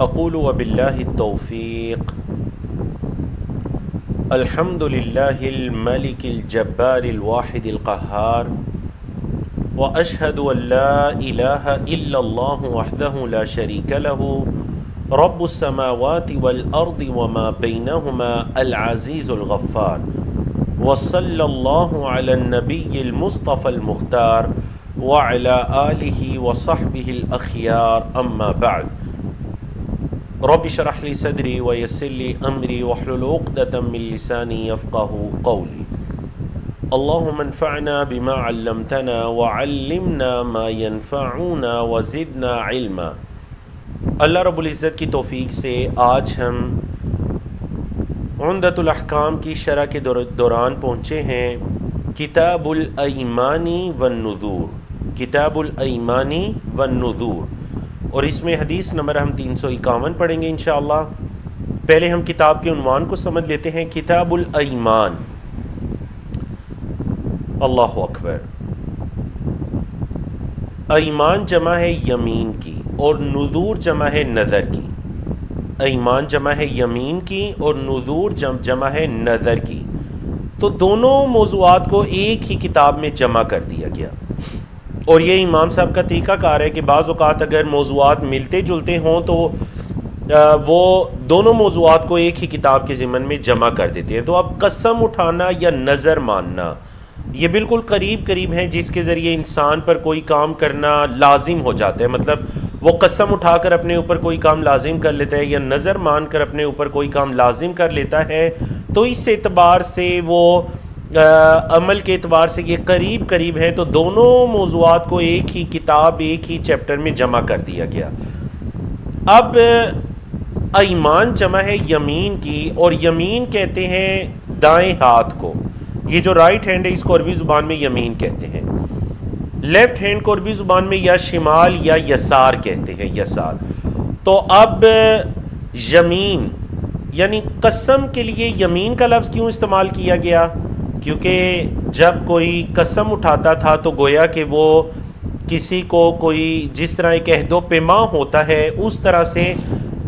اقول وباللہ التوفیق الحمد للہ الملک الجبار الواحد القہار واشہد ان لا الہ الا اللہ وحدہ لا شریک لہ رب السماوات والارض وما بینہما العزیز الغفار وصلی اللہ علی النبی المصطفى المختار وعلى آلہ وصحبہ الاخیار اما بعد رب اشرح لی صدری ویسر لی امری واحلل عقدۃ من لسانی یفقهوا قولی اللہم انفعنا بما علمتنا وعلمنا ما ينفعنا وزدنا علما۔ اللہ رب العزت کی توفیق سے آج ہم عمدۃ الاحکام کی شرح کے دوران پہنچے ہیں کتاب الایمانی والنذور، کتاب الایمانی والنذور، اور اس میں حدیث نمبر ہم 351 پڑھیں گے انشاءاللہ۔ پہلے ہم کتاب کے عنوان کو سمجھ لیتے ہیں، کتاب الایمان۔ اللہ اکبر۔ ایمان جمع ہے یمین کی اور نذور جمع ہے نظر کی۔ ایمان جمع ہے یمین کی اور نذور جمع ہے نظر کی، تو دونوں موضوعات کو ایک ہی کتاب میں جمع کر دیا گیا۔ اور یہ امام صاحب کا طریقہ کار ہے کہ بعض اوقات اگر موضوعات ملتے جلتے ہوں تو وہ دونوں موضوعات کو ایک ہی کتاب کے ضمن میں جمع کر دیتے ہیں۔ تو اب قسم اٹھانا یا نظر ماننا یہ بالکل قریب ہیں، جس کے ذریعے انسان پر کوئی کام کرنا لازم ہو جاتا ہے۔ مطلب وہ قسم اٹھا کر اپنے اوپر کوئی کام لازم کر لیتا ہے یا نظر مان کر اپنے اوپر کوئی کام لازم کر لیتا ہے، تو اس اعتبار سے وہ عمل کے اعتبار سے یہ قریب ہے، تو دونوں موضوعات کو ایک ہی کتاب ایک ہی چیپٹر میں جمع کر دیا گیا۔ اب ایمان جمع ہے یمین کی، اور یمین کہتے ہیں دائیں ہاتھ کو۔ یہ جو رائٹ ہینڈ ہے اس کو عربی زبان میں یمین کہتے ہیں، لیفٹ ہینڈ کو عربی زبان میں یا شمال یا یسار کہتے ہیں، یسار۔ تو اب یمین یعنی قسم کے لیے یمین کا لفظ کیوں استعمال کیا گیا؟ کیونکہ جب کوئی قسم اٹھاتا تھا تو گویا کہ وہ کسی کو کوئی جس طرح ایک عہد و پیما ہوتا ہے اس طرح سے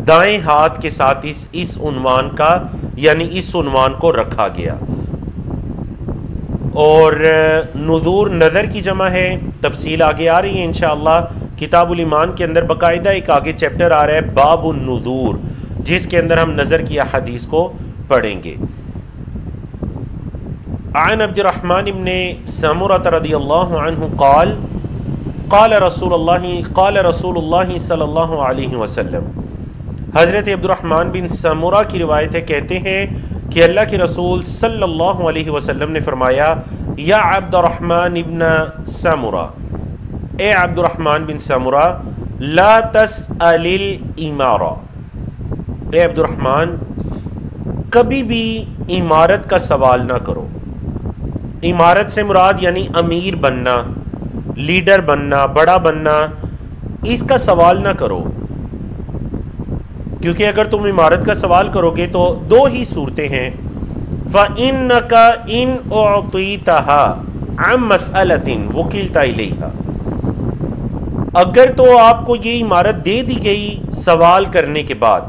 دائیں ہاتھ کے ساتھ اس عنوان کا یعنی اس عنوان کو رکھا گیا۔ اور نذور نظر کی جمع ہے، تفصیل آگے آ رہی ہے انشاءاللہ۔ کتاب الایمان کے اندر باقاعدہ ایک آگے چیپٹر آ رہا ہے باب النذور، جس کے اندر ہم نظر کی احادیث کو پڑھیں گے۔ عن عبد الرحمن بن سمرة رضی اللہ عنہ قال قال رسول اللہ صلی اللہ علیہ وسلم۔ حضرت عبد الرحمن بن سمرہ کی روایت ہے، کہتے ہیں کہ اللہ کے رسول صلی اللہ علیہ وسلم نے فرمایا، یا عبد الرحمن بن سمرہ، اے عبد الرحمن بن سمرہ، لا تسأل الامارہ، اے عبد الرحمن کبھی بھی امارت کا سوال نہ کرو۔ امارت سے مراد یعنی امیر بننا، لیڈر بننا، بڑا بننا، اس کا سوال نہ کرو، کیونکہ اگر تم امارت کا سوال کرو گے تو دو ہی صورتیں ہیں۔ فَإِنَّكَ إِنْ أُعْطِيتَهَا عَنْ مَسْأَلَةٍ وُكِلْتَ إِلَيْهَا، اگر تو آپ کو یہ امارت دے دی گئی سوال کرنے کے بعد،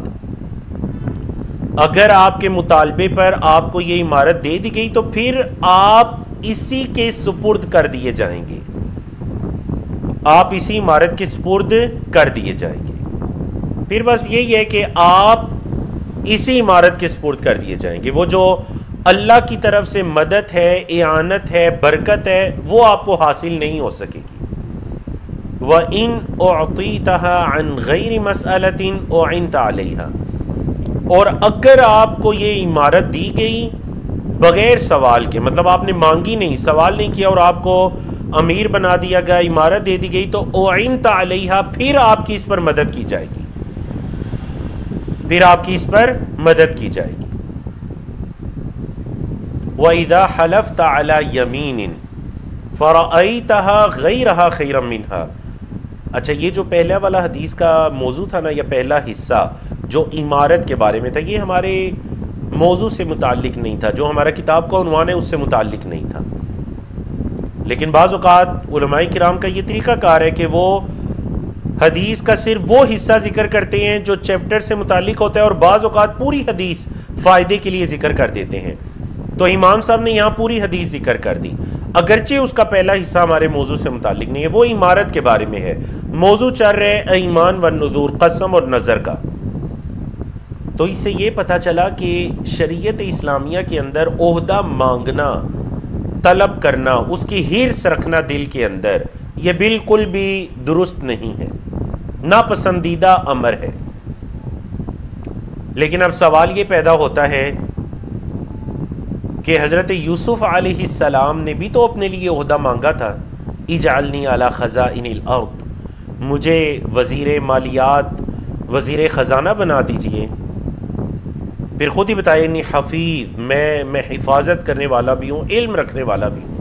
اگر آپ کے مطالبے پر آپ کو یہ امارت دے دی گئی تو پھر آپ اسی کے سپرد کر دیے جائیں گے، آپ اسی امارت کے سپرد کر دیے جائیں گے۔ پھر بس یہی ہے کہ آپ اسی امارت کے سپرد کر دیے جائیں گے۔ وہ جو اللہ کی طرف سے مدد ہے، اعانت ہے، برکت ہے، وہ آپ کو حاصل نہیں ہو سکے گی۔ وَإِنْ أُعْطِيتَهَا عَنْ غَيْرِ مَسْأَلَةٍ أُعِنْتَ عَلَيْهَا، اور اگر آپ کو یہ عمارت دی گئی بغیر سوال کے، مطلب آپ نے مانگی نہیں، سوال نہیں کیا، اور آپ کو امیر بنا دیا گیا، عمارت دے دی گئی، تو اُعِنْتَ عَلَيْهَا، پھر آپ کی اس پر مدد کی جائے گی، پھر آپ کی اس پر مدد کی جائے گی۔ وَإِذَا حَلَفْتَ عَلَى يَمِينٍ فَرَأَيْتَهَا غَيْرَهَا خَيْرًا مِنْهَا۔ اچھا، یہ جو پہلا والا حدیث کا موضوع تھا نا، یا پہلا حصہ جو عمارت کے بارے میں تھا، یہ ہمارے موضوع سے متعلق نہیں تھا، جو ہمارا کتاب کا عنوان ہے اس سے متعلق نہیں تھا۔ لیکن بعض اوقات علماء کرام کا یہ طریقہ کار ہے کہ وہ حدیث کا صرف وہ حصہ ذکر کرتے ہیں جو چیپٹر سے متعلق ہوتا ہے، اور بعض اوقات پوری حدیث فائدے کے لیے ذکر کر دیتے ہیں۔ تو امام صاحب نے یہاں پوری حدیث ذکر کر دی، اگرچہ اس کا پہلا حصہ ہمارے موضوع سے متعلق نہیں ہے، وہ عمارت کے بارے میں ہے۔ موضوع چل رہا ہے ایمان والنذور، قسم اور نظر کا۔ تو اس سے یہ پتہ چلا کہ شریعت اسلامیہ کے اندر عہدہ مانگنا، طلب کرنا، اس کی حرص رکھنا دل کے اندر، یہ بالکل بھی درست نہیں ہے، ناپسندیدہ امر ہے۔ لیکن اب سوال یہ پیدا ہوتا ہے کہ حضرت یوسف علیہ السلام نے بھی تو اپنے لیے عہدہ مانگا تھا، اجعلنی علی خزائن الارض، مجھے وزیر مالیات، وزیر خزانہ بنا دیجئے۔ پھر خود ہی بتائے انی حفیظ، میں حفاظت کرنے والا بھی ہوں، علم رکھنے والا بھی ہوں۔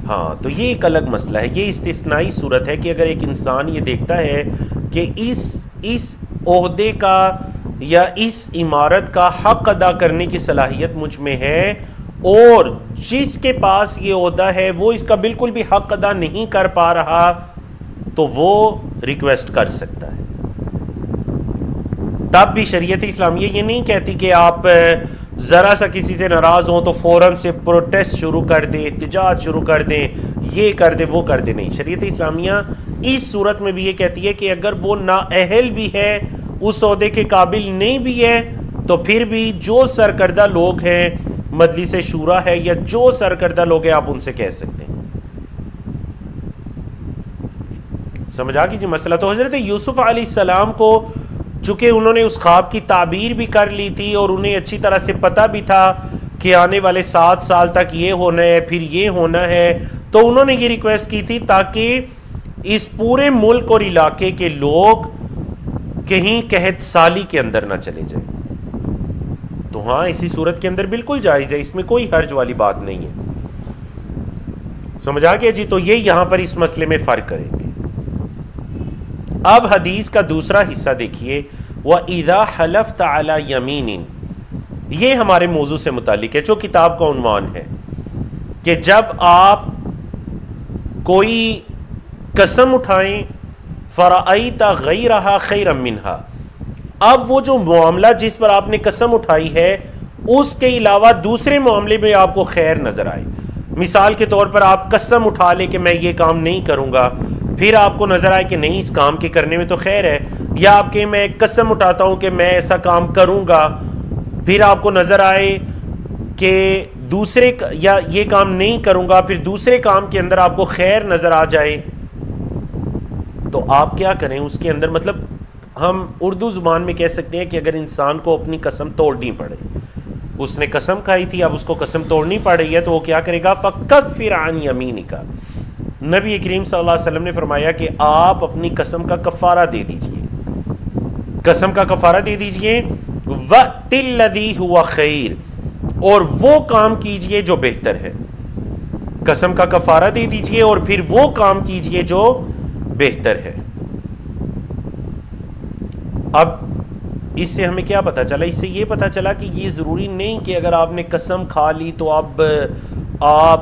ہاں، تو یہ ایک الگ مسئلہ ہے، یہ استثنائی صورت ہے کہ اگر ایک انسان یہ دیکھتا ہے کہ اس عہدے کا یا اس عمارت کا حق ادا کرنے کی صلاحیت مجھ میں ہے، اور جس کے پاس یہ عہدہ ہے وہ اس کا بالکل بھی حق ادا نہیں کر پا رہا، تو وہ ریکویسٹ کر سکتا ہے۔ تب بھی شریعت اسلامیہ یہ نہیں کہتی کہ آپ ذرا سا کسی سے ناراض ہوں تو فوراً سے پروٹیسٹ شروع کر دیں، احتجاج شروع کر دیں، یہ کر دیں وہ کر دیں، نہیں۔ شریعت اسلامیہ اس صورت میں بھی یہ کہتی ہے کہ اگر وہ نااہل بھی ہے، اس عہدے کے قابل نہیں بھی ہے، تو پھر بھی جو سرکردہ لوگ ہیں، مجلس شورا ہے یا جو سرکردہ لوگ ہیں، آپ ان سے کہہ سکتے ہیں۔ سمجھ آ گئی جی مسئلہ؟ تو حضرت یوسف علیہ السلام کو چونکہ انہوں نے اس خواب کی تعبیر بھی کر لی تھی، اور انہیں اچھی طرح سے پتہ بھی تھا کہ آنے والے 7 سال تک یہ ہونا ہے، پھر یہ ہونا ہے، تو انہوں نے یہ ریکویسٹ کی تھی تاکہ اس پورے ملک اور علاقے کے لوگ کہیں قحط سالی کے اندر نہ چلے جائیں۔ تو ہاں، اسی صورت کے اندر بالکل جائز ہے، اس میں کوئی حرج والی بات نہیں ہے۔ سمجھ آ گیا جی؟ تو یہ یہاں پر اس مسئلے میں فرق کریں گے۔ اب حدیث کا دوسرا حصہ دیکھیے، وَإِذَا حَلَفْتَ عَلَى يَمِينٍ، یہ ہمارے موضوع سے متعلق ہے، جو کتاب کا عنوان ہے کہ جب آپ کوئی قسم اٹھائیں، فَرَأَيْتَ غَيْرَهَا خَيْرًا مِّنْهَا، اب وہ جو معاملہ جس پر آپ نے قسم اٹھائی ہے، اس کے علاوہ دوسرے معاملے میں آپ کو خیر نظر آئے۔ مثال کے طور پر آپ قسم اٹھا لیں کہ میں یہ کام نہیں کروں گا، پھر آپ کو نظر آئے کہ نہیں، اس کام کے کرنے میں تو خیر ہے، یا آپ کہ میں قسم اٹھاتا ہوں کہ میں ایسا کام کروں گا، پھر آپ کو نظر آئے کہ دوسرے یا یہ کام نہیں کروں گا، پھر دوسرے کام کے اندر آپ کو خیر نظر آ جائے، تو آپ کیا کریں اس کے اندر؟ مطلب ہم اردو زبان میں کہہ سکتے ہیں کہ اگر انسان کو اپنی قسم توڑنی پڑے، اس نے قسم کھائی تھی، اب اس کو قسم توڑنی پڑ رہی ہے، تو وہ کیا کرے گا؟ فَكَفِّرْ عَنْ يَمِينِكَ، نبی کریم صلی اللہ علیہ وسلم نے فرمایا کہ آپ اپنی قسم کا کفارہ دے دیجئے، قسم کا کفارہ دے دیجئے، وَأْتِ الَّذِي هُوَ خَيْرٌ، اور وہ کام کیجئے جو بہتر ہے۔ قسم کا کفارہ دے دیجئے اور پھر وہ کام کیجئے جو بہتر ہے۔ اب اس سے ہمیں کیا پتہ چلا؟ اس سے یہ پتہ چلا کہ یہ ضروری نہیں کہ اگر آپ نے قسم کھا لی تو اب آپ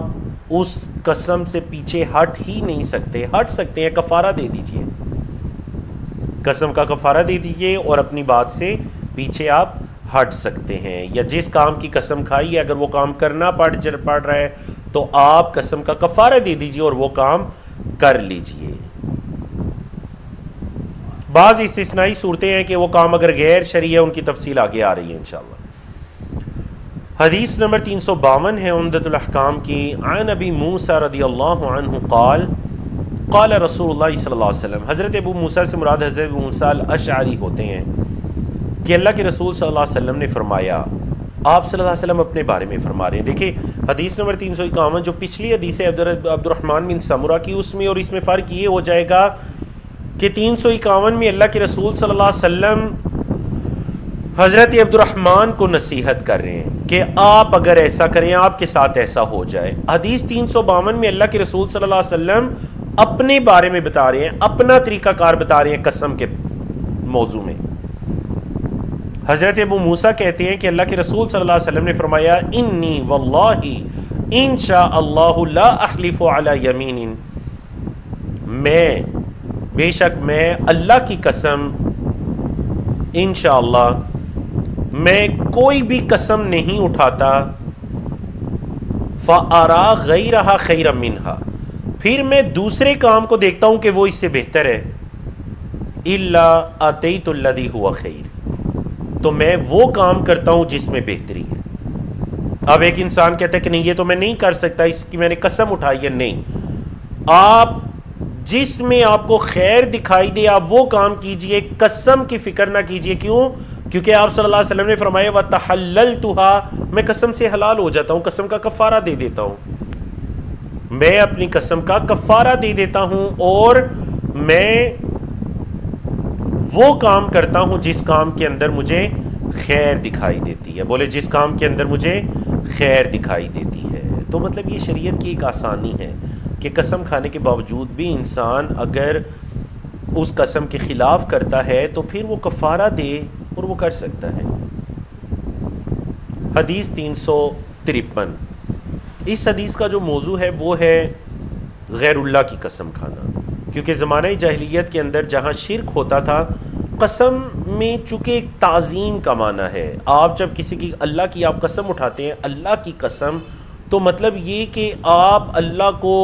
اس قسم سے پیچھے ہٹ ہی نہیں سکتے، ہٹ سکتے ہیں، کفارہ دے دیجئے، قسم کا کفارہ دے دیجئے اور اپنی بات سے پیچھے آپ ہٹ سکتے ہیں، یا جس کام کی قسم کھائی ہے اگر وہ کام کرنا پڑ رہا ہے تو آپ قسم کا کفارہ دے دیجئے اور وہ کام کر لیجئے۔ بعض استثنائی صورتیں ہیں کہ وہ کام اگر غیر شرعی ہے، ان کی تفصیل آگے آ رہی ہے انشاءاللہ۔ حدیث نمبر 352 ہے عمدۃ الاحکام کی، عن ابی موسیٰ رضی اللہ عنہ قال قال رسول اللہ صلی اللہ علیہ وسلم، حضرت ابو موسیٰ سے مراد حضرت ابو موسیٰ الاشعری ہوتے ہیں کہ اللہ کے رسول صلی اللہ علیہ وسلم نے فرمایا، آپ صلی اللہ علیہ وسلم اپنے بارے میں فرما رہے ہیں۔ دیکھیں حدیث نمبر 351 جو پچھلی حدیث ہے عبد الرحمن بن سمرہ کی، اس میں اور اس میں فرق یہ ہو جائے گا کہ 351 میں اللہ کے رسول صلی اللہ علیہ وسلم حضرت عبد الرحمن کو نصیحت کر رہے ہیں کہ آپ اگر ایسا کریں آپ کے ساتھ ایسا ہو جائے۔ حدیث 352 میں اللہ کے رسول صلی اللہ علیہ وسلم اپنے بارے میں بتا رہے ہیں، اپنا طریقہ کار بتا رہے ہیں قسم کے موضوع میں۔ حضرت ابو موسیٰ کہتے ہیں کہ اللہ کے رسول صلی اللہ علیہ وسلم نے فرمایا، انی واللہ انشاء اللہ لا احلف علی یمین، میں بے شک میں اللہ کی قسم انشاءاللہ میں کوئی بھی قسم نہیں اٹھاتا فَأَرَى غَيْرَهَا خَيْرًا مِنْهَا، پھر میں دوسرے کام کو دیکھتا ہوں کہ وہ اس سے بہتر ہے، إِلَّا أَتَيْتُ الَّذِي هُوَ خَيْرٌ، تو میں وہ کام کرتا ہوں جس میں بہتری ہے۔ اب ایک انسان کہتا ہے کہ نہیں یہ تو میں نہیں کر سکتا، اس کی میں نے قسم اٹھائی ہے، نہیں، آپ جس میں آپ کو خیر دکھائی دے آپ وہ کام کیجئے، قسم کی فکر نہ کیجئے۔ کیوں؟ کیونکہ آپ صلی اللہ علیہ وسلم نے فرمایا وَتَحَلَّلْتُهَا، میں قسم سے حلال ہو جاتا ہوں، قسم کا کفارہ دے دیتا ہوں، میں اپنی قسم کا کفارہ دے دیتا ہوں، اور میں وہ کام کرتا ہوں جس کام کے اندر مجھے خیر دکھائی دیتی ہے۔ بولے جس کام کے اندر مجھے خیر دکھائی دیتی ہے۔ تو مطلب یہ شریعت کی ایک آسانی ہے کہ قسم کھانے کے باوجود بھی انسان اگر اس قسم کے خلاف کرتا ہے تو پھر وہ کفارہ دے اور وہ کر سکتا ہے۔ حدیث 353، اس حدیث کا جو موضوع ہے وہ ہے غیر اللہ کی قسم کھانا، کیونکہ زمانہ جاہلیت کے اندر جہاں شرک ہوتا تھا، قسم میں چونکہ ایک تعظیم کا معنی ہے، آپ جب کسی کی اللہ کی آپ قسم اٹھاتے ہیں، اللہ کی قسم، تو مطلب یہ کہ آپ اللہ کو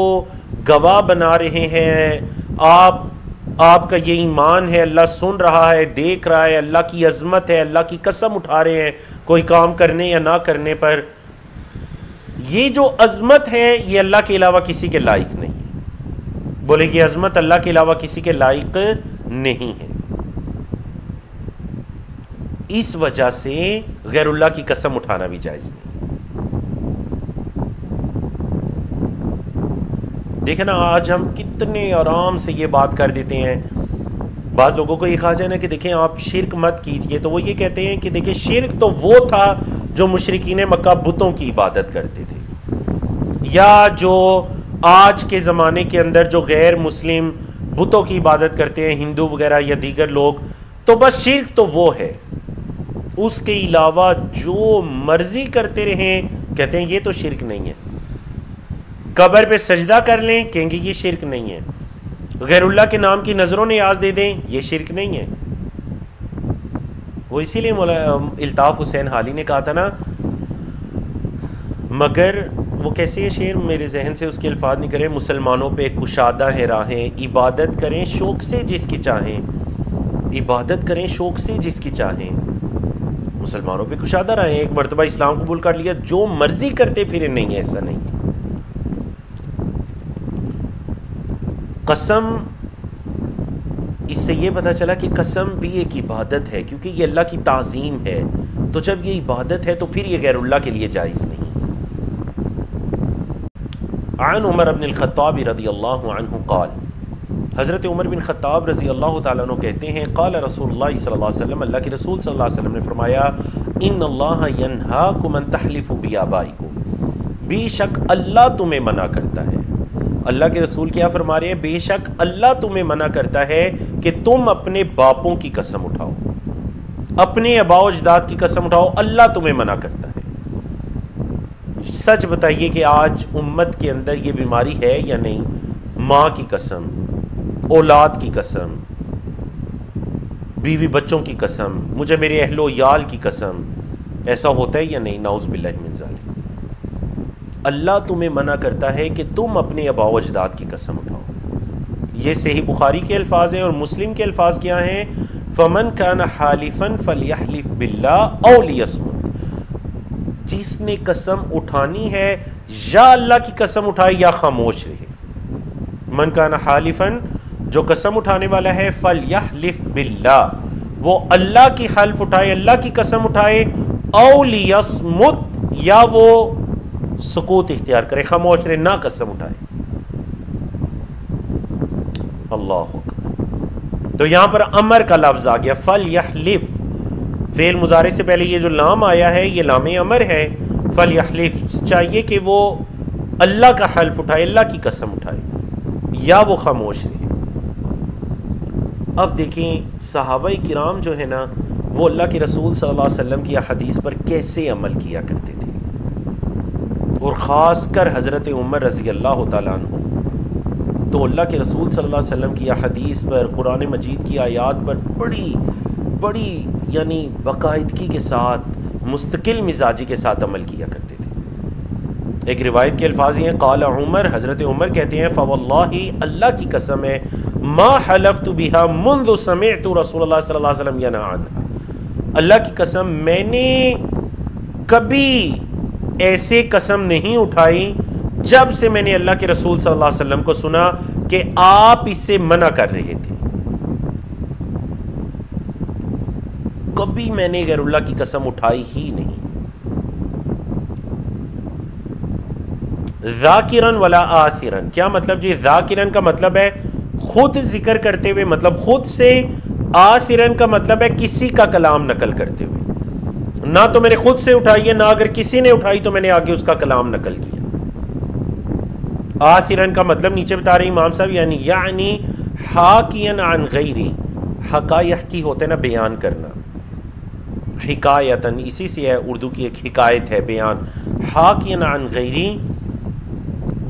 گواہ بنا رہے ہیں، آپ کا یہ ایمان ہے، اللہ سن رہا ہے، دیکھ رہا ہے، اللہ کی عظمت ہے، اللہ کی قسم اٹھا رہے ہیں کوئی کام کرنے یا نہ کرنے پر۔ یہ جو عظمت ہے یہ اللہ کے علاوہ کسی کے لائق نہیں ہے۔ بولے یہ عظمت اللہ کے علاوہ کسی کے لائق نہیں ہے، اس وجہ سے غیر اللہ کی قسم اٹھانا بھی جائز نہیں۔ دیکھیں نا آج ہم کتنے آرام سے یہ بات کر دیتے ہیں، بعض لوگوں کو یہ کہا جائے نا کہ دیکھیں آپ شرک مت کیجئے، تو وہ یہ کہتے ہیں کہ دیکھیں شرک تو وہ تھا جو مشرکین مکہ بتوں کی عبادت کرتے تھے، یا جو آج کے زمانے کے اندر جو غیر مسلم بتوں کی عبادت کرتے ہیں، ہندو وغیرہ یا دیگر لوگ، تو بس شرک تو وہ ہے، اس کے علاوہ جو مرضی کرتے رہیں کہتے ہیں یہ تو شرک نہیں ہے۔ قبر پہ سجدہ کر لیں کہیں گے یہ شرک نہیں ہے، غیر اللہ کے نام کی نظروں نیاز دے دیں یہ شرک نہیں ہے۔ وہ اسی لیے الطاف حسین حالی نے کہا تھا نا، مگر وہ کیسے یہ شعر میرے ذہن سے اس کے الفاظ نہیں کرے، مسلمانوں پہ کشادہ ہے راہیں، عبادت کریں شوق سے جس کی چاہیں، عبادت کریں شوق سے جس کی چاہیں، مسلمانوں پہ کشادہ راہیں، ایک مرتبہ اسلام قبول کر لیا جو مرضی کرتے پھر نہیں، ایسا نہیں۔ قسم، اس سے یہ پتہ چلا کہ قسم بھی ایک عبادت ہے، کیونکہ یہ اللہ کی تعظیم ہے، تو جب یہ عبادت ہے تو پھر یہ غیر اللہ کے لیے جائز نہیں ہے۔ عن عمر بن الخطاب رضی اللہ عنہ قال، حضرت عمر بن خطاب رضی اللہ تعالیٰ عنہ کہتے ہیں، قال رسول اللہ صلی اللہ علیہ وسلم، اللہ کے رسول صلی اللہ علیہ وسلم نے فرمایا، ان اللہ ینہاکم ان تحلفوا بآبائکم، بے شک اللہ تمہیں منع کرتا ہے۔ اللہ کے رسول کیا فرما رہے ہیں؟ بے شک اللہ تمہیں منع کرتا ہے کہ تم اپنے باپوں کی قسم اٹھاؤ، اپنے آباء و اجداد کی قسم اٹھاؤ، اللہ تمہیں منع کرتا ہے۔ سچ بتائیے کہ آج امت کے اندر یہ بیماری ہے یا نہیں؟ ماں کی قسم، اولاد کی قسم، بیوی بچوں کی قسم، مجھے میرے اہل و عیال کی قسم، ایسا ہوتا ہے یا نہیں؟ نعوذ باللہ من ذالک۔ اللہ تمہیں منع کرتا ہے کہ تم اپنے آباء و اجداد کی قسم اٹھاؤ۔ یہ صحیح بخاری کے الفاظ ہیں، اور مسلم کے الفاظ کیا ہیں؟ فَمَنْ كَانَ حَالِفًا فَلْيَحْلِفْ بِاللَّهِ أَوْ لِيَصْمُتْ، جس نے قسم اٹھانی ہے یا اللہ کی قسم اٹھائے یا خاموش رہے۔ من کان حالفًا، جو قسم اٹھانے والا ہے، فَلْيَحْلِفْ بِاللَّهِ، وہ اللہ کی حلف اٹھائے، اللہ کی قسم اٹھائے، أَوْ لِيَصْمُتْ، یا وہ سکوت اختیار کرے، خاموش رہے، نہ قسم اٹھائے۔ اللہ اکبر۔ تو یہاں پر امر کا لفظ آ گیا، فَلْيَحْلِفْ، فعل مضارع سے پہلے یہ جو لام آیا ہے یہ لام امر ہے، فَلْيَحْلِفْ، چاہیے کہ وہ اللہ کا حلف اٹھائے، اللہ کی قسم اٹھائے، یا وہ خاموش رہے۔ اب دیکھیں صحابہ کرام جو ہے نا، وہ اللہ کے رسول صلی اللہ علیہ وسلم کی حدیث پر کیسے عمل کیا کرتے تھے، اور خاص کر حضرت عمر رضی اللہ تعالیٰ عنہ، تو اللہ کے رسول صلی اللہ علیہ وسلم کی حدیث پر، قرآن مجید کی آیات پر بڑی یعنی باقاعدگی کے ساتھ، مستقل مزاجی کے ساتھ عمل کیا کرتے تھے۔ ایک روایت کے الفاظ ہیں، قال عمر، حضرت عمر کہتے ہیں، فواللہ، اللہ کی قسم ہے، ما حلفت بها منذ سمعت رسول اللہ صلی اللہ علیہ وسلم ینہی عنہا، اللہ کی قسم میں نے کبھی ایسے قسم نہیں اٹھائی جب سے میں نے اللہ کے رسول صلی اللہ علیہ وسلم کو سنا کہ آپ اس سے منع کر رہے تھے۔ کبھی میں نے غیر اللہ کی قسم اٹھائی ہی نہیں۔ ذاکرن ولا آثرن، کیا مطلب جی؟ ذاکرن کا مطلب ہے خود ذکر کرتے ہوئے، مطلب خود سے، آثرن کا مطلب ہے کسی کا کلام نقل کرتے ہوئے، نہ تو میں نے خود سے اٹھائی ہے، نہ اگر کسی نے اٹھائی تو میں نے آگے اس کا کلام نقل کیا۔ آثرن کا مطلب نیچے بتا رہے امام صاحب، یعنی حاکین عن غیری، حقائق کی ہوتے نا بیان کرنا، حکایتن اسی سے ہے، اردو کی ایک حکایت ہے بیان، حاکین عن غیری،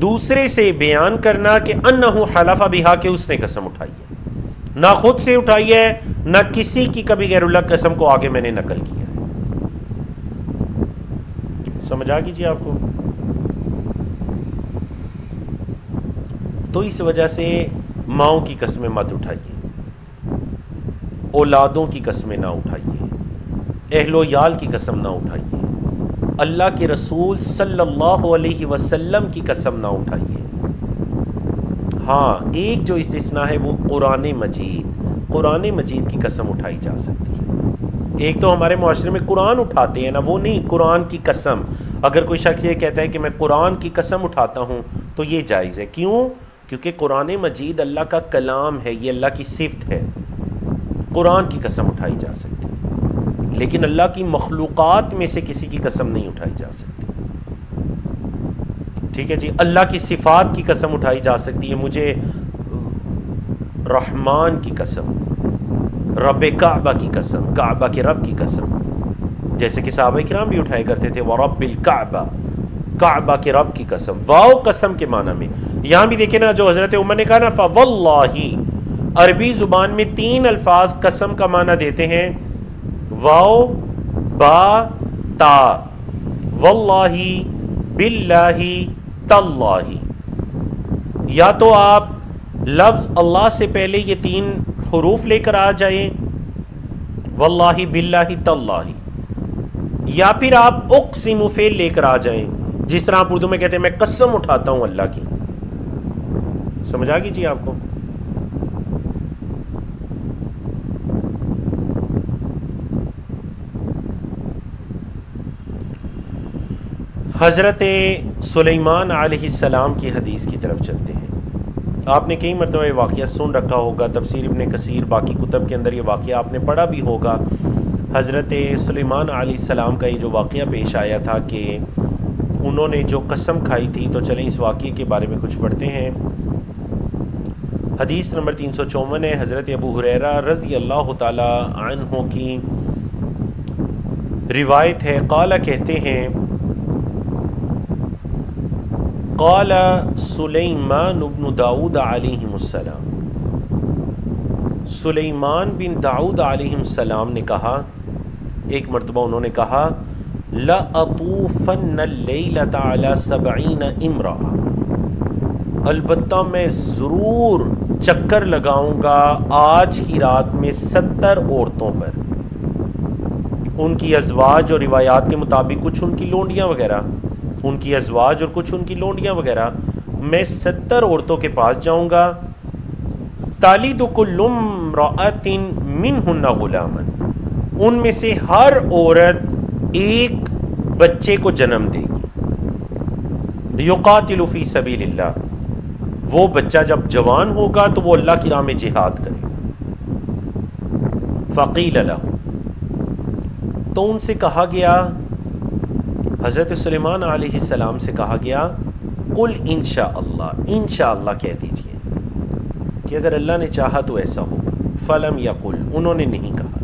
دوسرے سے بیان کرنا کہ انہو حلف بہا، کہ اس نے قسم اٹھائی ہے، نہ خود سے اٹھائی ہے، نہ کسی کی کبھی غیر اللہ قسم کو آگے میں نے نقل کیا ہے۔ سمجھ آ گئی جی آپ کو؟ تو اس وجہ سے ماؤں کی قسمیں مت اٹھائیے، اولادوں کی قسمیں نہ اٹھائیے، اہل و یال کی قسم نہ اٹھائیے، اللہ کے رسول صلی اللہ علیہ وسلم کی قسم نہ اٹھائیے۔ ہاں، ایک جو استثناء ہے وہ قرآن مجید کی قسم اٹھائی جا سکتی ہے۔ ایک تو ہمارے معاشرے میں قرآن اٹھاتے ہیں نا، وہ نہیں، قرآن کی قسم۔ اگر کوئی شخص یہ کہتا ہے کہ میں قرآن کی قسم اٹھاتا ہوں تو یہ جائز ہے۔ کیوں؟ کیونکہ قرآن مجید اللہ کا کلام ہے، یہ اللہ کی صفت ہے، قرآن کی قسم اٹھائی جا سکتی ہے، لیکن اللہ کی مخلوقات میں سے کسی کی قسم نہیں اٹھائی جا سکتی۔ ٹھیک ہے جی؟ اللہ کی صفات کی قسم اٹھائی جا سکتی ہے، مجھے رحمان کی قسم، رب کعبہ کی قسم، کعبہ کے رب کی قسم، جیسے کہ صحابہ کرام بھی اٹھایا کرتے تھے، وَرَبِّ الْكَعْبَةِ، کعبہ کے رب کی قسم، واو قسم کے معنی میں۔ یہاں بھی دیکھیں نا، جو حضرت عمر نے کہا نا فَوَاللَّهِ، عربی زبان میں 3 الفاظ قسم کا معنی دیتے ہیں، واو، با، تا، واللہ، باللہ، تاللہ۔ یا تو آپ لفظ اللہ سے پہلے یہ 3 حروف لے کر آ جائیں، واللہ، باللہ، تاللہ، یا پھر آپ اقسم فعل لے کر آ جائیں، جس طرح آپ اردو میں کہتے ہیں میں قسم اٹھاتا ہوں اللہ کی۔ سمجھ آ گئی جی آپ کو؟ حضرت سلیمان علیہ السلام کی حدیث کی طرف چلتے ہیں۔ آپ نے کئی مرتبہ یہ واقعہ سن رکھا ہوگا، تفسیر ابن کثیر، باقی کتب کے اندر یہ واقعہ آپ نے پڑھا بھی ہوگا۔ حضرت سلیمان علیہ السلام کا یہ جو واقعہ پیش آیا تھا کہ انہوں نے جو قسم کھائی تھی، تو چلیں اس واقعے کے بارے میں کچھ پڑھتے ہیں۔ حدیث نمبر 354 ہے، حضرت ابو ہریرہ رضی اللہ تعالی عنہ کی روایت ہے، قال کہتے ہیں، قال سلیمان بن داؤد علیہ السلام، سلیمان بن داؤد علیہ السلام نے کہا، ایک مرتبہ انہوں نے کہا، لَأَطُوفَنَّ اللَّيْلَةَ عَلَى 70 امرأة، البتہ میں ضرور چکر لگاؤں گا آج کی رات میں 70 عورتوں پر، ان کی ازواج اور روایات کے مطابق کچھ ان کی لونڈیاں وغیرہ، ان کی ازواج اور کچھ ان کی لونڈیاں وغیرہ، میں 70 عورتوں کے پاس جاؤں گا، تالد کل امرأۃ منہن غلاما، ان میں سے ہر عورت ایک بچے کو جنم دے گی، یقاتل فی سبیل اللہ، وہ بچہ جب جوان ہوگا تو وہ اللہ کی راہ میں جہاد کرے گا۔ فقیل لہ، تو ان سے کہا گیا، حضرت سلیمان علیہ السلام سے کہا گیا، قل انشاءاللہ، انشاءاللہ کہہ دیجئے کہ اگر اللہ نے چاہا تو ایسا ہوگا۔ فلم یقل، انہوں نے نہیں کہا،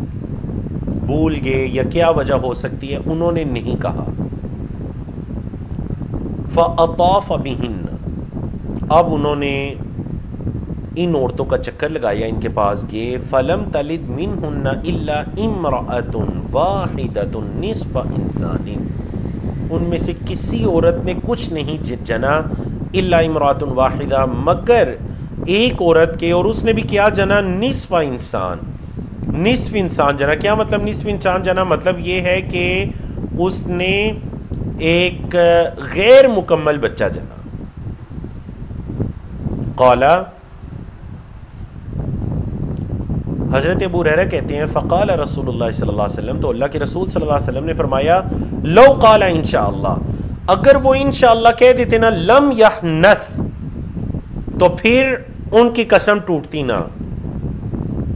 بھول گئے یا کیا وجہ ہو سکتی ہے، انہوں نے نہیں کہا۔ فَأَطَافَ بِهِنَّ، اب انہوں نے ان عورتوں کا چکر لگایا، ان کے پاس گئے، فلم تلد منہن الا امرأۃ واحدۃ نصف انسان، ان میں سے کسی عورت نے کچھ نہیں جنا، الا امرأۃ واحدہ، مگر ایک عورت کے، اور اس نے بھی کیا جنا؟ نصف انسان، نصف انسان جنا۔ کیا مطلب نصف انسان جنا؟ مطلب یہ ہے کہ اس نے ایک غیر مکمل بچہ جنا۔ قال، حضرت ابو ہریرہ کہتے ہیں فقال رسول اللہ صلی اللہ علیہ وسلم، تو اللہ کے رسول صلی اللہ علیہ وسلم نے فرمایا لو قال انشاءاللہ، اگر وہ انشاءاللہ کہہ دیتے نا، لم یحنث، تو پھر ان کی قسم ٹوٹتی نہ،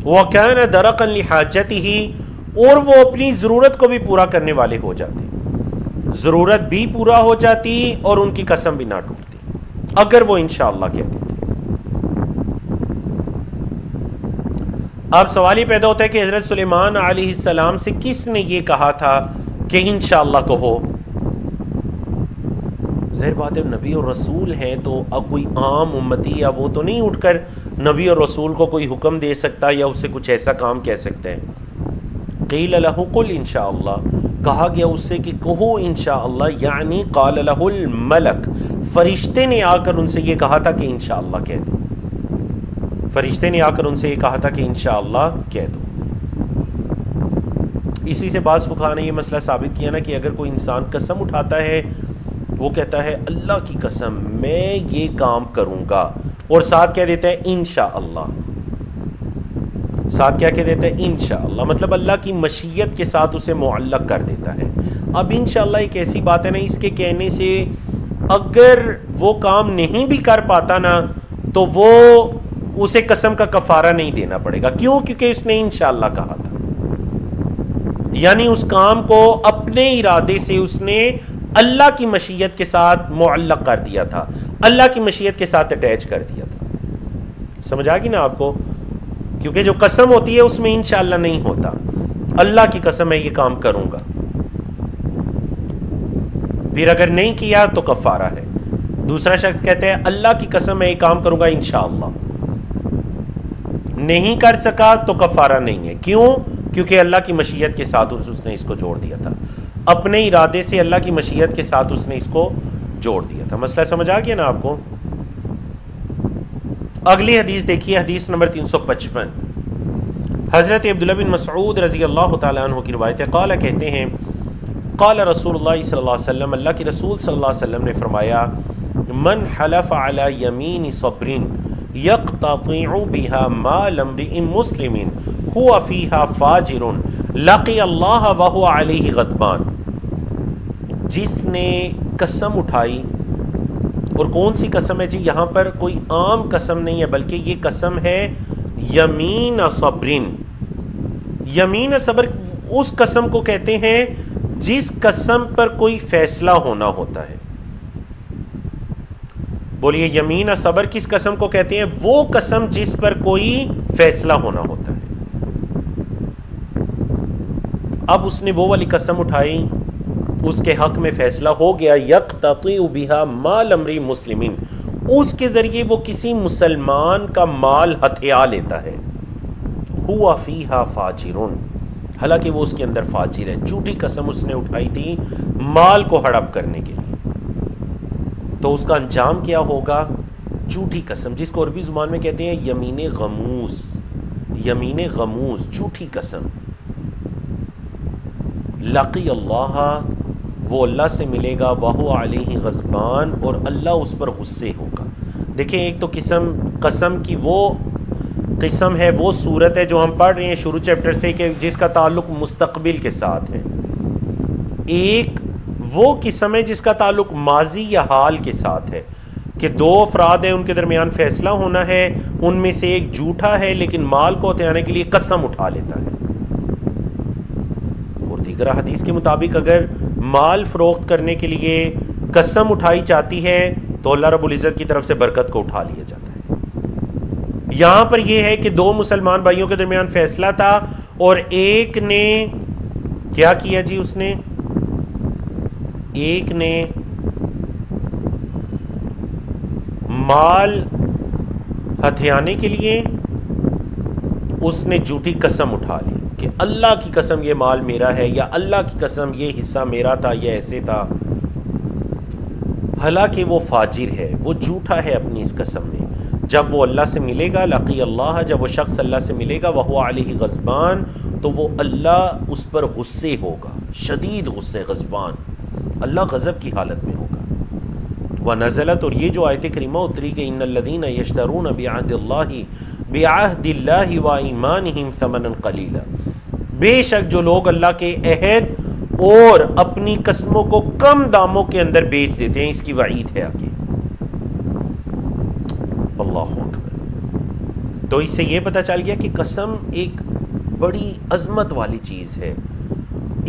وَكَانَ دَرَقًا لِحَاجَتِهِ، اور وہ اپنی ضرورت کو بھی پورا کرنے والے ہو جاتے، ضرورت بھی پورا ہو جاتی اور ان کی قسم بھی نہ ٹوٹتی اگر وہ انشاءاللہ کہہ دیتے۔ اب سوال یہ پیدا ہوتا ہے کہ حضرت سلیمان علیہ السلام سے کس نے یہ کہا تھا کہ انشاءاللہ کہو؟ ظاہر بات ہے نبی اور رسول ہیں، تو اب کوئی عام امتی یا وہ تو نہیں اٹھ کر نبی اور رسول کو کوئی حکم دے سکتا یا اس سے کچھ ایسا کام کہہ سکتے ہیں۔ قیل لہ قل انشاءاللہ، کہا گیا اس سے کہ کہو انشاءاللہ، یعنی قال لہ الملک، فرشتے نے آ کر ان سے یہ کہا تھا کہ انشاءاللہ کہہ دو، فرشتے نے آ کر ان سے یہ کہا تھا کہ انشاءاللہ کہہ دو۔ اسی سے بعض فقہا نے یہ مسئلہ ثابت کیا نا کہ اگر کوئی انسان قسم اٹھاتا ہے، وہ کہتا ہے اللہ کی قسم میں یہ کام کروں گا، اور ساتھ کہہ دیتا ہے انشاءاللہ، ساتھ کیا کہہ دیتا ہے؟ انشاءاللہ، مطلب اللہ کی مشیت کے ساتھ اسے معلق کر دیتا ہے۔ اب انشاءاللہ ایک ایسی بات ہے نا، اس کے کہنے سے اگر وہ کام نہیں بھی کر پاتا نا، تو وہ اسے قسم کا کفارہ نہیں دینا پڑے گا۔ کیوں؟ کیونکہ اس نے انشاءاللہ کہا تھا، یعنی اس کام کو اپنے ارادے سے اس نے اللہ کی مشیت کے ساتھ معلق کر دیا تھا، اللہ کی مشیت کے ساتھ اٹیچ کر دیا تھا۔ سمجھ آ گئی نا آپ کو؟ کیونکہ جو قسم ہوتی ہے اس میں انشاءاللہ نہیں ہوتا، اللہ کی قسم میں یہ کام کروں گا، پھر اگر نہیں کیا تو کفارہ ہے۔ دوسرا شخص کہتے ہیں اللہ کی قسم میں یہ کام کروں گا انشاءاللہ، نہیں کر سکا تو کفارہ نہیں ہے۔ کیوں؟ کیونکہ اللہ کی مشیت کے ساتھ اس نے اس کو جوڑ دیا تھا، اپنے ارادے سے اللہ کی مشیت کے ساتھ اس نے اس کو جوڑ دیا تھا۔ مسئلہ سمجھ آ گیا نا آپ کو؟ اگلی حدیث دیکھیے، حدیث نمبر 355، حضرت عبداللہ بن مسعود رضی اللہ تعالیٰ عنہ کی روایت ہے، قال، کہتے ہیں قال رسول اللہ صلی اللہ علیہ وسلم، اللہ کے رسول صلی اللہ علیہ وسلم نے فرمایا، من حلف علی یمین صبر یقتطع بها مال امرئ مسلم هو فیها فاجر لقی اللہ وهو علیہ غضبان، جس نے قسم اٹھائی، اور کون سی قسم ہے جی؟ یہاں پر کوئی عام قسم نہیں ہے، بلکہ یہ قسم ہے یمین صبرن۔ یمین صبر اس قسم کو کہتے ہیں جس قسم پر کوئی فیصلہ ہونا ہوتا ہے۔ بولیے یمین صبر کس قسم کو کہتے ہیں؟ وہ قسم جس پر کوئی فیصلہ ہونا ہوتا ہے۔ اب اس نے وہ والی قسم اٹھائی، اس کے حق میں فیصلہ ہو گیا، یقتطع بها مال امرئ مسلم، اس کے ذریعے وہ کسی مسلمان کا مال ہتھیا لیتا ہے، ہوا فیہا فاجر، حالانکہ وہ اس کے اندر فاجر ہے، جھوٹی قسم اس نے اٹھائی تھی مال کو ہڑپ کرنے کے لیے، تو اس کا انجام کیا ہوگا؟ جھوٹی قسم، جس کو عربی زبان میں کہتے ہیں یمین غموس، یمین غموس، جھوٹی قسم۔ لقی اللہ، وہ اللہ سے ملے گا، وہو علیہ غضبان، اور اللہ اس پر غصے ہوگا۔ دیکھیں ایک تو قسم کی وہ قسم ہے، وہ صورت ہے جو ہم پڑھ رہے ہیں شروع چیپٹر سے، کہ جس کا تعلق مستقبل کے ساتھ ہے۔ ایک وہ قسم ہے جس کا تعلق ماضی یا حال کے ساتھ ہے، کہ دو افراد ہیں، ان کے درمیان فیصلہ ہونا ہے، ان میں سے ایک جھوٹا ہے لیکن مال کو ہتھیانے کے لیے قسم اٹھا لیتا ہے، اور دیگر حدیث کے مطابق اگر مال فروخت کرنے کے لیے قسم اٹھائی جاتی ہے تو اللہ رب العزت کی طرف سے برکت کو اٹھا لیا جاتا ہے۔ یہاں پر یہ ہے کہ دو مسلمان بھائیوں کے درمیان فیصلہ تھا، اور ایک نے کیا کیا جی؟ اس نے ایک نے مال ہتھیانے کے لیے اس نے جھوٹی قسم اٹھا لی کہ اللہ کی قسم یہ مال میرا ہے، یا اللہ کی قسم یہ حصہ میرا تھا، یہ ایسے تھا، حالانکہ وہ فاجر ہے، وہ جھوٹا ہے اپنی اس قسم میں. جب وہ اللہ سے ملے گا، لقی اللہ، جب وہ شخص اللہ سے ملے گا، وہو علیہ غضبان، تو وہ اللہ اس پر غصے ہوگا، شدید غصے، غضبان، اللہ غضب کی حالت میں ہوگا. وَنَزَلَتْ، اور یہ جو آیت کریمہ اتری کہ ان الذین یشترون بعہد اللہ وایمانہم ثمنا قلیلا، بے شک جو لوگ اللہ کے عہد اور اپنی قسموں کو کم داموں کے اندر بیچ دیتے ہیں، اس کی وعید ہے آگے. اللہ اکبر. تو اس سے یہ پتہ چل گیا کہ قسم ایک بڑی عظمت والی چیز ہے.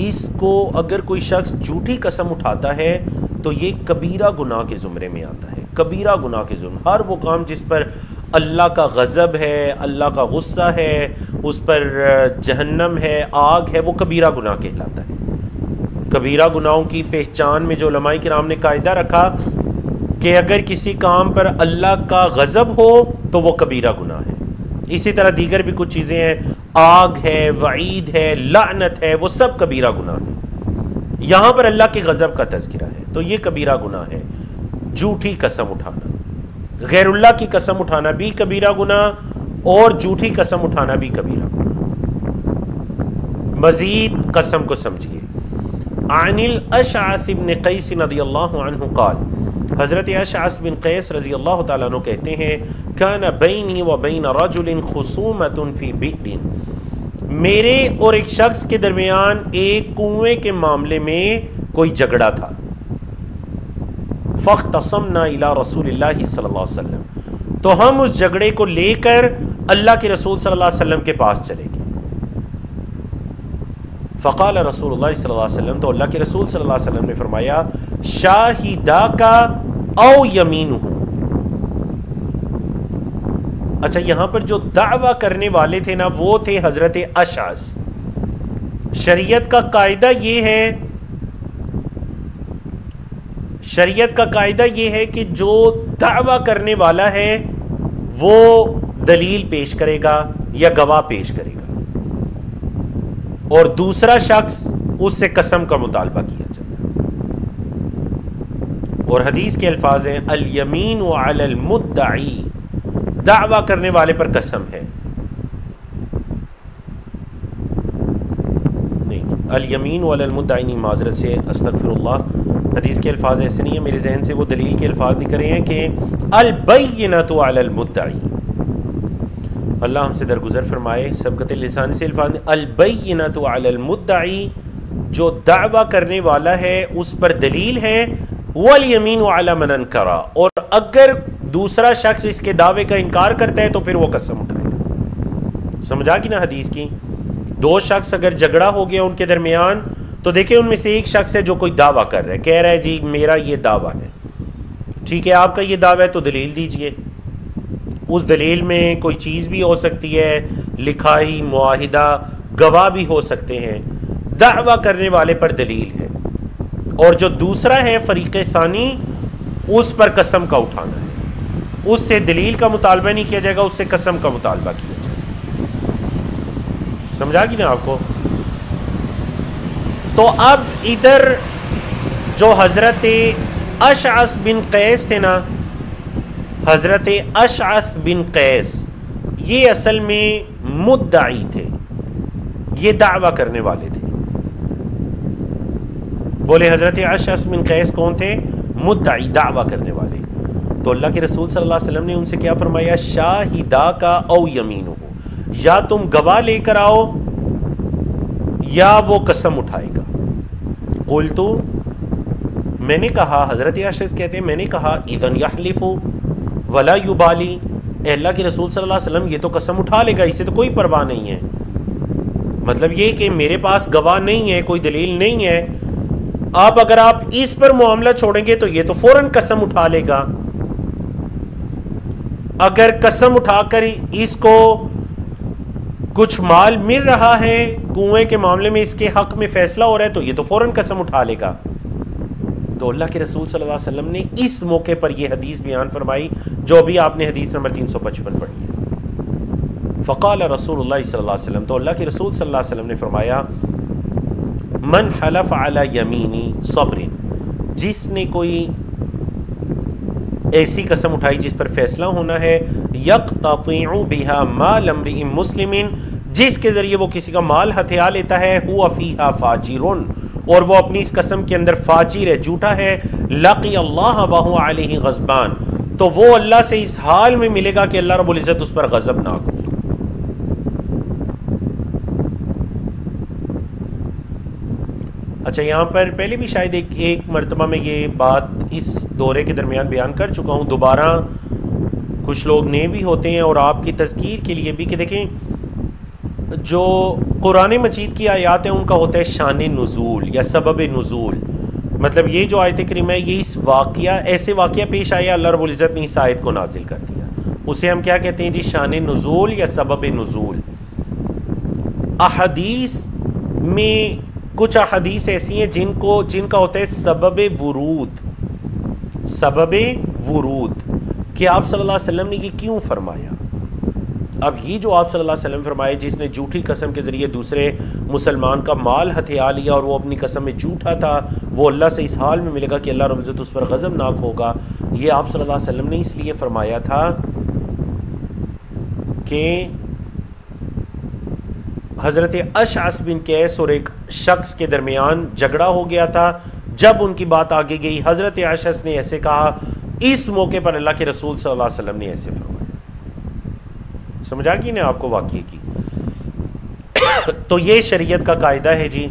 اس کو اگر کوئی شخص جھوٹی قسم اٹھاتا ہے تو یہ کبیرہ گناہ کے زمرے میں آتا ہے. کبیرہ گناہ کے زمرے، ہر وہ کام جس پر اللہ کا غضب ہے، اللہ کا غصہ ہے، اس پر جہنم ہے، آگ ہے، وہ کبیرہ گناہ کہلاتا ہے. کبیرہ گناہوں کی پہچان میں جو علماء کرام نے قاعدہ رکھا کہ اگر کسی کام پر اللہ کا غضب ہو تو وہ کبیرہ گناہ ہے. اسی طرح دیگر بھی کچھ چیزیں ہیں، آگ ہے، وعید ہے، لعنت ہے، وہ سب کبیرہ گناہ ہیں. یہاں پر اللہ کے غضب کا تذکرہ ہے تو یہ کبیرہ گناہ ہے. جھوٹی قسم اٹھانا، غیر اللہ کی قسم اٹھانا بھی کبیرہ گناہ، اور جھوٹی قسم اٹھانا بھی کبیرہ گناہ. مزید قسم کو سمجھیے. عن الاشعث بن قیس رضی اللہ عنہ قال، حضرت اشعث بن قیس رضی اللہ تعالیٰ عنہ کہتے ہیں، کان بینی و بین رجل خصومۃ فی بئر، میرے اور ایک شخص کے درمیان ایک کنویں کے معاملے میں کوئی جھگڑا تھا. فاختصمنا الی رسول اللہ صلی اللہ علیہ وسلم، تو ہم اس جھگڑے کو لے کر اللہ کے رسول صلی اللہ علیہ وسلم کے پاس چلے گئے. فقال رسول اللہ صلی اللہ علیہ وسلم، تو اللہ کے رسول صلی اللہ علیہ وسلم نے فرمایا، شاہداک او یمینہ. اچھا، یہاں پر جو دعویٰ کرنے والے تھے نا وہ تھے حضرت اشعث. شریعت کا قاعدہ یہ ہے کہ جو دعویٰ کرنے والا ہے وہ دلیل پیش کرے گا یا گواہ پیش کرے گا، اور دوسرا شخص اس سے قسم کا مطالبہ کیا جاتا ہے. اور حدیث کے الفاظ ہیں، الیمین علی المدعی، دعویٰ کرنے والے پر قسم ہے. نہیں، الیمین علی المدعی نہیں، معذرت سے، استغفر اللہ، حدیث کے الفاظ ایسے نہیں ہیں، میرے ذہن سے وہ دلیل کے الفاظ نکل رہے ہیں کہ البینۃ علی المدعی. اللہ ہم سے درگزر فرمائے. سبقت لسانی سے الفاظ البینۃ علی المدعی، جو دعویٰ کرنے والا ہے اس پر دلیل ہے، والیمین علی من انکر، اور اگر دوسرا شخص اس کے دعوے کا انکار کرتا ہے تو پھر وہ قسم اٹھائے گا. سمجھا کہ نا حدیث کی؟ دو شخص اگر جھگڑا ہو گیا ان کے درمیان، تو دیکھیں ان میں سے ایک شخص ہے جو کوئی دعویٰ کر رہا ہے، کہہ رہا ہے جی میرا یہ دعویٰ ہے. ٹھیک ہے، آپ کا یہ دعویٰ ہے تو دلیل دیجئے. اس دلیل میں کوئی چیز بھی ہو سکتی ہے، لکھائی، معاہدہ، گواہ بھی ہو سکتے ہیں. دعویٰ کرنے والے پر دلیل ہے، اور جو دوسرا ہے فریق ثانی، اس پر قسم کا اٹھانا ہے. اس سے دلیل کا مطالبہ نہیں کیا جائے گا، اس سے قسم کا مطالبہ کیا جائے گا. سمجھا کہ نا آپ کو؟ تو اب ادھر جو حضرت اشعث بن قیس تھے نا، حضرت اشعث بن قیس یہ اصل میں مدعی تھے، یہ دعویٰ کرنے والے تھے. بولے حضرت اشعث بن قیس کون تھے؟ مدعی، دعویٰ کرنے والے. تو اللہ کے رسول صلی اللہ علیہ وسلم نے ان سے کیا فرمایا؟ شاہداک او یمینہ، یا تم گواہ لے کر آؤ یا وہ قسم اٹھائے گا. قلت، میں نے کہا، حضرت اشعث کہتے ہیں میں نے کہا، اذن یحلف ولا یبالی، اے اللہ کے رسول صلی اللہ علیہ وسلم یہ تو قسم اٹھا لے گا، اسے تو کوئی پرواہ نہیں ہے. مطلب یہ کہ میرے پاس گواہ نہیں ہے، کوئی دلیل نہیں ہے، آپ اگر آپ اس پر معاملہ چھوڑیں گے تو یہ تو فوراً قسم اٹھا لے گا. اگر قسم اٹھا کر اس کو کچھ مال مل رہا ہے، کنویں کے معاملے میں اس کے حق میں فیصلہ ہو رہا ہے، تو یہ تو فوراً قسم اٹھا لے گا. تو اللہ کے رسول صلی اللہ علیہ وسلم نے اس موقع پر یہ حدیث بیان فرمائی جو ابھی آپ نے حدیث نمبر 355 پڑھی ہے. فقال رسول اللہ صلی اللہ علیہ وسلم, تو اللہ کے رسول صلی اللہ علیہ وسلم نے فرمایا, من حلف علی یمینی صبر, جس نے کوئی ایسی قسم اٹھائی جس پر فیصلہ ہونا ہے, یقتطع بها مال امرئ مسلم, جس کے ذریعے وہ کسی کا مال ہتھیا لیتا ہے, هو فیہا فاجر, اور وہ اپنی اس قسم کے اندر فاجر ہے, جھوٹا ہے, لقی اللہ وہو علیہ غضبان, تو وہ اللہ سے اس حال میں ملے گا کہ اللہ رب العزت اس پر غضبناک ہوگا. اچھا, یہاں پر پہلے بھی شاید ایک مرتبہ میں یہ بات اس دورے کے درمیان بیان کر چکا ہوں, دوبارہ کچھ لوگ نئے بھی ہوتے ہیں اور آپ کی تذکیر کے لیے بھی, کہ دیکھیں جو قرآن مجید کی آیات ہیں ان کا ہوتا ہے شان نزول یا سبب نزول. مطلب یہ جو آیت کریمہ ہے یہ اس واقعہ, ایسے واقعہ پیش آیا, اللہ رب العزت نے اس آیت کو نازل کر دیا, اسے ہم کیا کہتے ہیں جی, شان نزول یا سبب نزول. احادیث میں کچھ احادیث ایسی ہیں جن کا ہوتا ہے سبب ورود, سبب ورود, کہ آپ صلی اللہ علیہ وسلم نے یہ کیوں فرمایا. اب یہ جو آپ صلی اللہ علیہ وسلم فرمائے, جس نے جھوٹی قسم کے ذریعے دوسرے مسلمان کا مال ہتھیا لیا اور وہ اپنی قسم میں جھوٹا تھا, وہ اللہ سے اس حال میں ملے گا کہ اللہ رب العزت اس پر غضبناک ہوگا. یہ آپ صلی اللہ علیہ وسلم نے اس لیے فرمایا تھا کہ حضرت اشعث بن قیس اور ایک شخص کے درمیان جھگڑا ہو گیا تھا. جب ان کی بات آگے گئی, حضرت اشعث نے ایسے کہا, اس موقع پر اللہ کے رسول صلی اللہ علیہ وسلم نے ایسے فرمایا. سمجھا گی نا آپ کو واقعے کی. تو یہ شریعت کا قاعدہ ہے جی,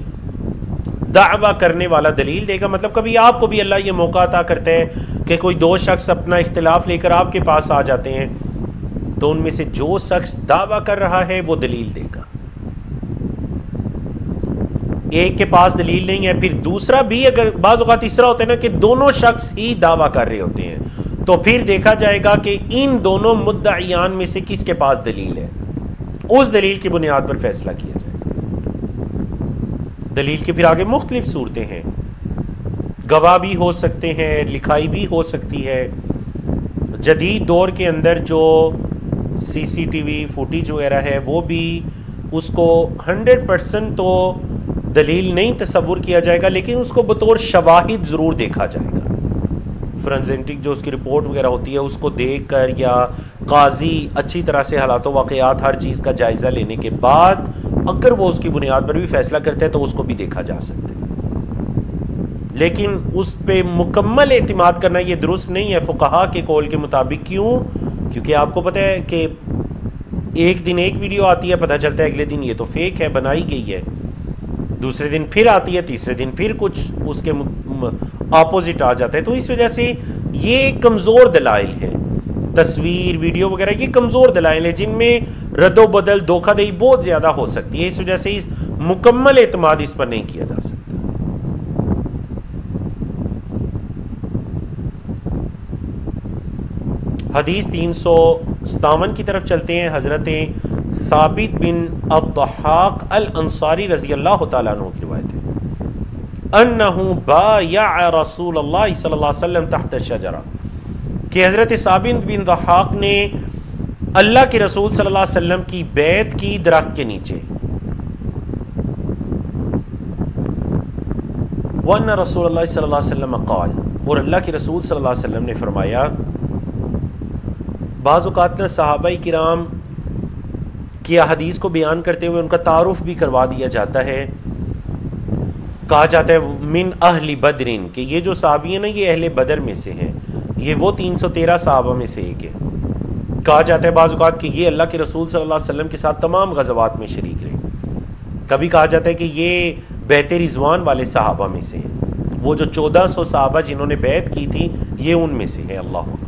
دعویٰ کرنے والا دلیل دے گا. مطلب کبھی آپ کو بھی اللہ یہ موقع عطا کرتے ہیں کہ کوئی دو شخص اپنا اختلاف لے کر آپ کے پاس آ جاتے ہیں, تو ان میں سے جو شخص دعویٰ کر رہا ہے وہ دلیل دے گا. ایک کے پاس دلیل نہیں ہے, پھر دوسرا بھی, اگر بعض اوقات تیسرا ہوتا ہے نا کہ دونوں شخص ہی دعویٰ کر رہے ہوتے ہیں, تو پھر دیکھا جائے گا کہ ان دونوں مدعیان میں سے کس کے پاس دلیل ہے, اس دلیل کی بنیاد پر فیصلہ کیا جائے گا. دلیل کے پھر آگے مختلف صورتیں ہیں, گواہ بھی ہو سکتے ہیں, لکھائی بھی ہو سکتی ہے. جدید دور کے اندر جو CCTV فوٹیج وغیرہ ہے وہ بھی اس کو 100% تو دلیل نہیں تصور کیا جائے گا, لیکن اس کو بطور شواہد ضرور دیکھا جائے گا. فرنزینٹک جو اس کی رپورٹ وغیرہ ہوتی ہے اس کو دیکھ کر, یا قاضی اچھی طرح سے حالات و واقعات ہر چیز کا جائزہ لینے کے بعد اگر وہ اس کی بنیاد پر بھی فیصلہ کرتے ہیں تو اس کو بھی دیکھا جا سکتا ہے. لیکن اس پہ مکمل اعتماد کرنا یہ درست نہیں ہے فقہا کے قول کے مطابق. کیوں؟ کیونکہ آپ کو پتہ ہے کہ ایک دن ایک ویڈیو آتی ہے, پتہ چلتا ہے اگلے دن یہ تو فیک ہے, بنائی گئی ہے, دوسرے دن پھر آتی ہے, تیسرے دن پھر کچھ اس کے اپوزٹ آ جاتا ہے. تو اس وجہ سے یہ کمزور دلائل ہے, تصویر ویڈیو وغیرہ یہ کمزور دلائل ہیں جن میں رد و بدل دھوکہ دہی بہت زیادہ ہو سکتی ہے. اس وجہ سے مکمل اعتماد اس پر نہیں کیا جا سکتا. حدیث 357 کی طرف چلتے ہیں. حضرت ثابت بن الضحاک الانصاری رضی اللہ تعالیٰ عنہ کی روایت ہے, انہو بایع رسول اللہ صلی اللہ علیہ وسلم تحت الشجرہ, کہ حضرت ثابت بن ضحاک نے اللہ کے رسول صلی اللہ علیہ وسلم کی بیعت کی درخت کے نیچے. وَأَنَّ رسول اللہ صلی اللہ علیہ وسلم قال, اور اللہ کے رسول صلی اللہ علیہ وسلم نے فرمایا. بعض اوقات نہ صحابہ کرام کی حدیث کو بیان کرتے ہوئے ان کا تعارف بھی کروا دیا جاتا ہے. کہا جاتا ہے من اہل بدرین, کہ یہ جو صحابی ہیں نا یہ اہل بدر میں سے ہیں, یہ وہ 313 صحابہ میں سے ایک ہے. کہا جاتا ہے بعض اوقات کہ یہ اللہ کے رسول صلی اللہ علیہ وسلم کے ساتھ تمام غزوات میں شریک رہے. کبھی کہا جاتا ہے کہ یہ بیعت رضوان والے صحابہ میں سے ہیں, وہ جو 1400 صحابہ جنہوں نے بیعت کی تھی یہ ان میں سے ہے. اللہ اکبر.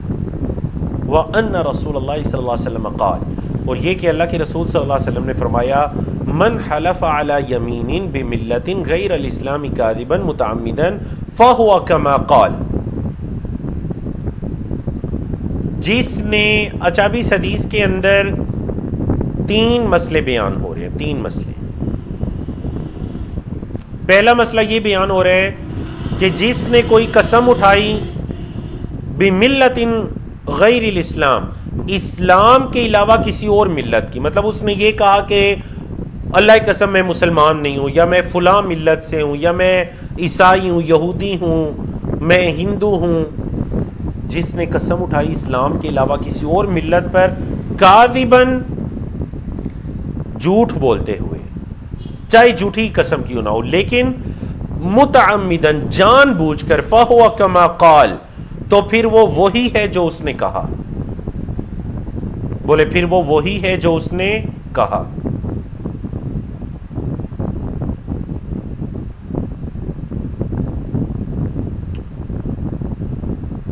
وَأَنَّ رسول اللہ صلی اللہ علیہ وسلم قال, اور یہ کہ اللہ کے رسول صلی اللہ علیہ وسلم نے فرمایا, من حلف علی یمین بملت غیر الاسلام کاذبا متعمدا فهو كما قال. جس نے, اچھا بھی اس حدیث کے اندر 3 مسئلے بیان ہو رہے ہیں, 3 مسئلے. پہلا مسئلہ یہ بیان ہو رہا ہے کہ جس نے کوئی قسم اٹھائی بملت غیر الاسلام، اسلام کے علاوہ کسی اور ملت کی، مطلب اس نے یہ کہا کہ اللہ کی قسم میں مسلمان نہیں ہوں، یا میں فلاں ملت سے ہوں، یا میں عیسائی ہوں، یہودی ہوں، میں ہندو ہوں، جس نے قسم اٹھائی اسلام کے علاوہ کسی اور ملت پر کاذباً، جھوٹ بولتے ہوئے، چاہے جھوٹی قسم کیوں نہ ہو، لیکن متعمداً، جان بوجھ کر، فَهُوَ كَمَا قَالَ، تو پھر وہ وہی ہے جو اس نے کہا. بولے پھر وہ وہی ہے جو اس نے کہا.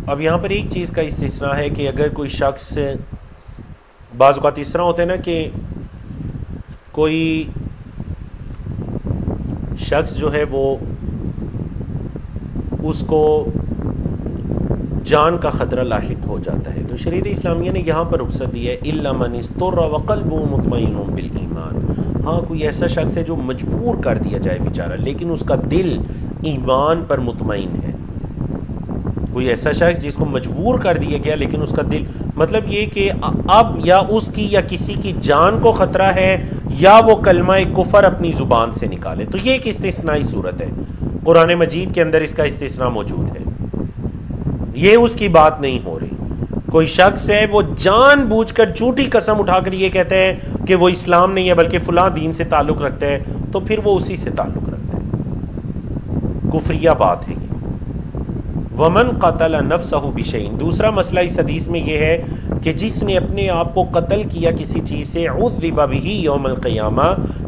اب یہاں پر ایک چیز کا استثناء ہے کہ اگر کوئی شخص، بعض اوقات اس طرح ہوتا ہے نا کہ کوئی شخص جو ہے وہ اس کو جان کا خطرہ لاحق ہو جاتا ہے، تو شریعت اسلامیہ نے یہاں پر رخصت دی ہے الا من اضطر وقلبه مطمئن بالایمان. ہاں کوئی ایسا شخص ہے جو مجبور کر دیا جائے بیچارہ، لیکن اس کا دل ایمان پر مطمئن ہے. کوئی ایسا شخص جس کو مجبور کر دیا گیا لیکن اس کا دل، مطلب یہ کہ اب یا اس کی یا کسی کی جان کو خطرہ ہے، یا وہ کلمہ کفر اپنی زبان سے نکالے، تو یہ ایک استثنائی صورت ہے. قرآن مجید کے اندر اس کا استثناء موجود ہے، یہ اس کی بات نہیں ہو رہی. کوئی شخص ہے وہ جان بوجھ کر جھوٹی قسم اٹھا کر یہ کہتے ہیں کہ وہ اسلام نہیں ہے بلکہ فلاں دین سے تعلق رکھتے ہیں، تو پھر وہ اسی سے تعلق رکھتے ہیں، کفریہ بات ہے یہ. ومن قتل نفسه بشیء، دوسرا مسئلہ اس حدیث میں یہ ہے کہ جس نے اپنے آپ کو قتل کیا کسی چیز سے، عذب به یوم القیامہ،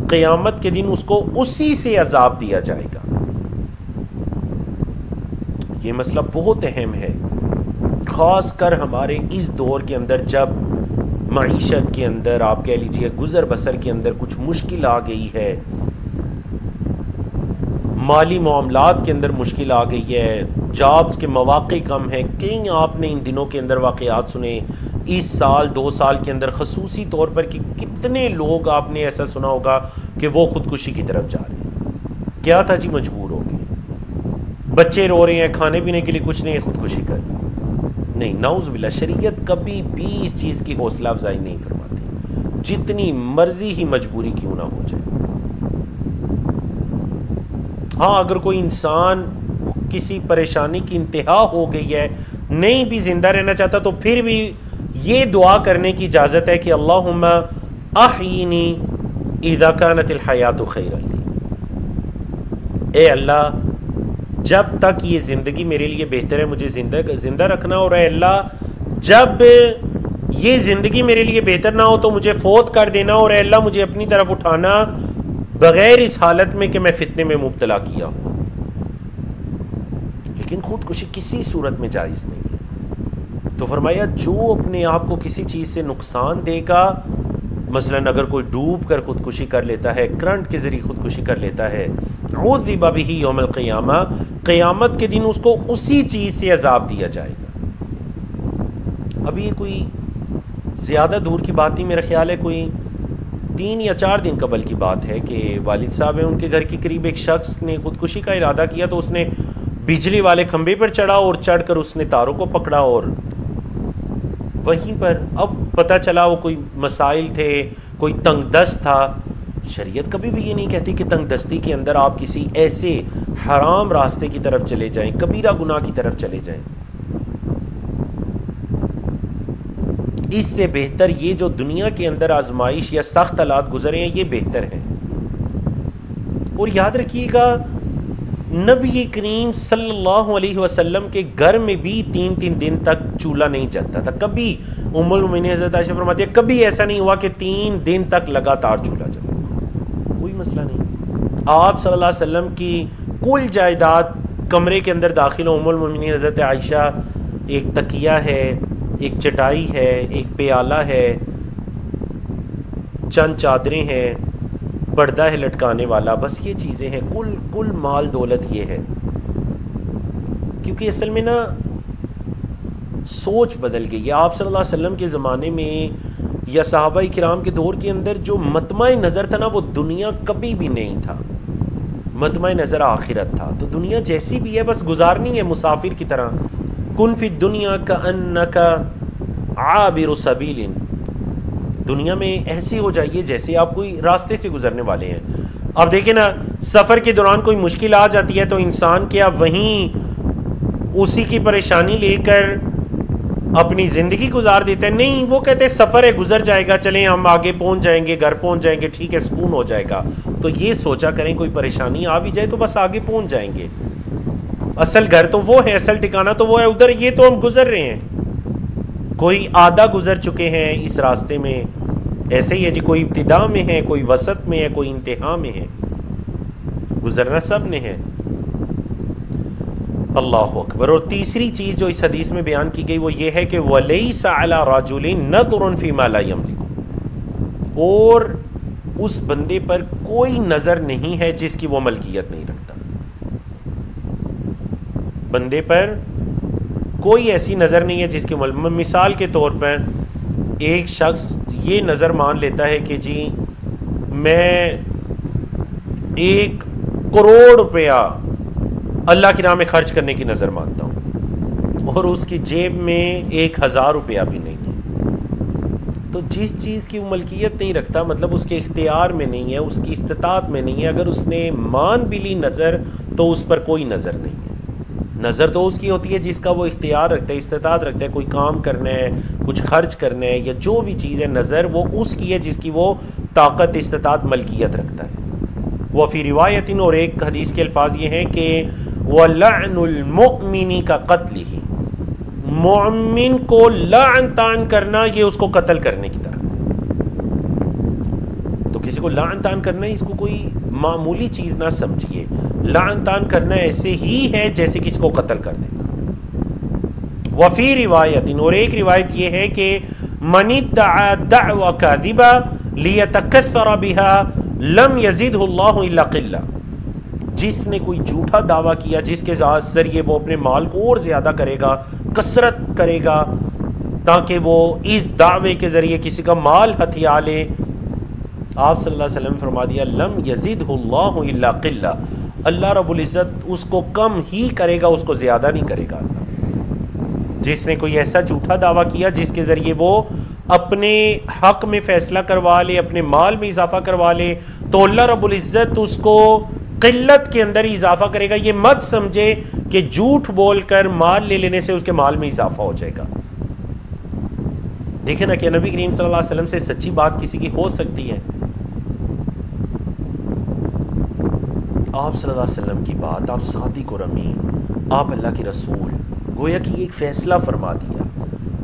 قیامت کے دن اس کو اسی سے عذاب دیا جائے گا. یہ مسئلہ بہت اہم ہے، خاص کر ہمارے اس دور کے اندر جب معیشت کے اندر، آپ کہہ لیجئے گزر بسر کے اندر کچھ مشکل آ گئی ہے، مالی معاملات کے اندر مشکل آ گئی ہے، جابز کے مواقع کم ہیں. کئی آپ نے ان دنوں کے اندر واقعات سنے، اس سال 2 سال کے اندر خصوصی طور پر کہ کتنے لوگ آپ نے ایسا سنا ہوگا کہ وہ خودکشی کی طرف جا رہے ہیں. کیا تھا جی؟ مجبور ہو گئے، بچے رو رہے ہیں، کھانے پینے کے لیے کچھ نہیں ہے، خودکشی کر لی. نہیں، نعوذ باللہ، شریعت کبھی بھی اس چیز کی حوصلہ افزائی نہیں فرماتی، جتنی مرضی ہی مجبوری کیوں نہ ہو جائے. ہاں اگر کوئی انسان کسی پریشانی کی انتہا ہو گئی ہے، نہیں بھی زندہ رہنا چاہتا، تو پھر بھی یہ دعا کرنے کی اجازت ہے کہ اللہم احیینی اذا کانت الحیات خیرا لی. اے اللہ جب تک یہ زندگی میرے لیے بہتر ہے مجھے زندہ رکھنا، اور اے اللہ جب یہ زندگی میرے لیے بہتر نہ ہو تو مجھے فوت کر دینا، اور اے اللہ مجھے اپنی طرف اٹھانا بغیر اس حالت میں کہ میں فتنے میں مبتلا کیا ہوں. لیکن خودکشی کسی صورت میں جائز نہیں ہے. تو فرمایا جو اپنے آپ کو کسی چیز سے نقصان دے گا، مثلاً اگر کوئی ڈوب کر خودکشی کر لیتا ہے، کرنٹ کے ذریعے خودکشی کر لیتا ہے، عذب بہ یوم القیامہ، قیامت کے دن اس کو اسی چیز سے عذاب دیا جائے گا. ابھی یہ کوئی زیادہ دور کی بات نہیں، میرا خیال ہے کوئی 3 یا 4 دن قبل کی بات ہے کہ والد صاحب ہیں، ان کے گھر کے قریب ایک شخص نے خودکشی کا ارادہ کیا، تو اس نے بجلی والے کھمبے پر چڑھا اور چڑھ کر اس نے تاروں کو پکڑا، اور وہیں پر اب پتہ چلا وہ کوئی مسائل تھے، کوئی تنگ دست تھا. شریعت کبھی بھی یہ نہیں کہتی کہ تنگ دستی کے اندر آپ کسی ایسے حرام راستے کی طرف چلے جائیں، کبیرہ گناہ کی طرف چلے جائیں. اس سے بہتر یہ جو دنیا کے اندر آزمائش یا سخت حالات گزرے ہیں، یہ بہتر ہے. اور یاد رکھیے گا نبی کریم صلی اللہ علیہ وسلم کے گھر میں بھی 3 دن تک چولہا نہیں جلتا تھا. کبھی ام المؤمنین حضرت عائشہ فرماتی ہے کبھی ایسا نہیں ہوا کہ 3 دن تک لگاتار چولہا جلا، کوئی مسئلہ نہیں. آپ صلی اللہ علیہ وسلم کی کل جائیداد کمرے کے اندر داخل ہو، ام المؤمنین حضرت عائشہ، ایک تکیہ ہے، ایک چٹائی ہے، ایک پیالہ ہے، چند چادریں ہیں، پردہ ہے لٹکانے والا، بس یہ چیزیں ہیں. کل مال دولت یہ ہے. کیونکہ اصل میں نا سوچ بدل گئی ہے. آپ صلی اللہ علیہ وسلم کے زمانے میں یا صحابہ کرام کے دور کے اندر جو مطمع نظر تھا نا، وہ دنیا کبھی بھی نہیں تھا. مطمع نظر آخرت تھا. تو دنیا جیسی بھی ہے بس گزارنی ہے مسافر کی طرح. کن فی الدنیا کأنک عابر سبیل، دنیا میں ایسے ہو جائیے جیسے آپ کوئی راستے سے گزرنے والے ہیں. اب دیکھیں نا، سفر کے دوران کوئی مشکل آ جاتی ہے تو انسان کیا وہیں اسی کی پریشانی لے کر اپنی زندگی گزار دیتا ہے؟ نہیں، وہ کہتے ہیں سفر ہے، گزر جائے گا، چلیں ہم آگے پہنچ جائیں گے، گھر پہنچ جائیں گے، ٹھیک ہے، سکون ہو جائے گا. تو یہ سوچا کریں کوئی پریشانی آ بھی جائے تو بس آگے پہنچ جائیں گے. اصل گھر تو وہ ہے، اصل ٹھکانہ تو وہ ہے ادھر، یہ تو ہم گزر رہے ہیں. کوئی آدھا گزر چکے ہیں اس راستے میں، ایسے ہی ہے جی، کوئی ابتدا میں ہے، کوئی وسط میں ہے، کوئی انتہا میں ہے، گزرنا سب نے ہے. اللہ اکبر. اور تیسری چیز جو اس حدیث میں بیان کی گئی وہ یہ ہے کہ وَلَيْسَ عَلَى رَجُلٍ نَظْرٌ فِي مَا لَا يَمْلِكُ، اور اس بندے پر کوئی نظر نہیں ہے جس کی وہ ملکیت نہیں رکھتا. بندے پر کوئی ایسی نظر نہیں ہے جس کی مثال کے طور پر ایک شخص یہ نظر مان لیتا ہے کہ جی میں 1 کروڑ روپیہ اللہ کی راہ میں خرچ کرنے کی نظر مانتا ہوں، اور اس کی جیب میں 1000 روپیہ بھی نہیں ہے. تو جس چیز کی وہ ملکیت نہیں رکھتا، مطلب اس کے اختیار میں نہیں ہے، اس کی استطاعت میں نہیں ہے، اگر اس نے مان بھی لی نظر تو اس پر کوئی نظر نہیں ہے. نظر تو اس کی ہوتی ہے جس کا وہ اختیار رکھتا ہے، استطاعت رکھتا ہے، کوئی کام کرنا ہے، کچھ خرچ کرنا ہے، یا جو بھی چیز ہے، نظر وہ اس کی ہے جس کی وہ طاقت، استطاعت، ملکیت رکھتا ہے. وفی روایت، اور ایک حدیث کے الفاظ یہ ہیں کہ وَلَعْنُ الْمُؤْمِنِ كَقَتْلِهِ، مومن کو لعن تان کرنا یہ اس کو قتل کرنے کی طرح. تو کسی کو لعن تان کرنا اس کو کوئی معمولی چیز نہ سمجھیے. لعن تان کرنا ایسے ہی ہے جیسے کسی کو قتل کر دینا. وفی روایت، اور ایک روایت یہ ہے کہ من ادعى دعوى كاذبة ليتكثر بها لم يزده الله الا قلة، جس نے کوئی جھوٹا دعویٰ کیا جس کے ذریعے وہ اپنے مال کو اور زیادہ کرے گا، کثرت کرے گا، تاکہ وہ اس دعوے کے ذریعے کسی کا مال ہتھیا لے. آپ صلی اللہ علیہ وسلم فرما دیا لم یزدہ اللہ الا قلہ، اللہ رب العزت اس کو کم ہی کرے گا، اس کو زیادہ نہیں کرے گا. اللہ جس نے کوئی ایسا جھوٹا دعویٰ کیا جس کے ذریعے وہ اپنے حق میں فیصلہ کروا لے، اپنے مال میں اضافہ کروا لے، تو اللہ رب العزت اس کو قلت کے اندر ہی اضافہ کرے گا. یہ مت سمجھے کہ جھوٹ بول کر مال لے لینے سے اس کے مال میں اضافہ ہو جائے گا. دیکھیں نا کہ نبی کریم صلی اللہ علیہ وسلم سے سچی بات کسی کی ہو سکتی ہے. آپ صلی اللہ علیہ وسلم کی بات، آپ صادق اور امین، آپ اللہ کے رسول، گویا کہ ایک فیصلہ فرما دیا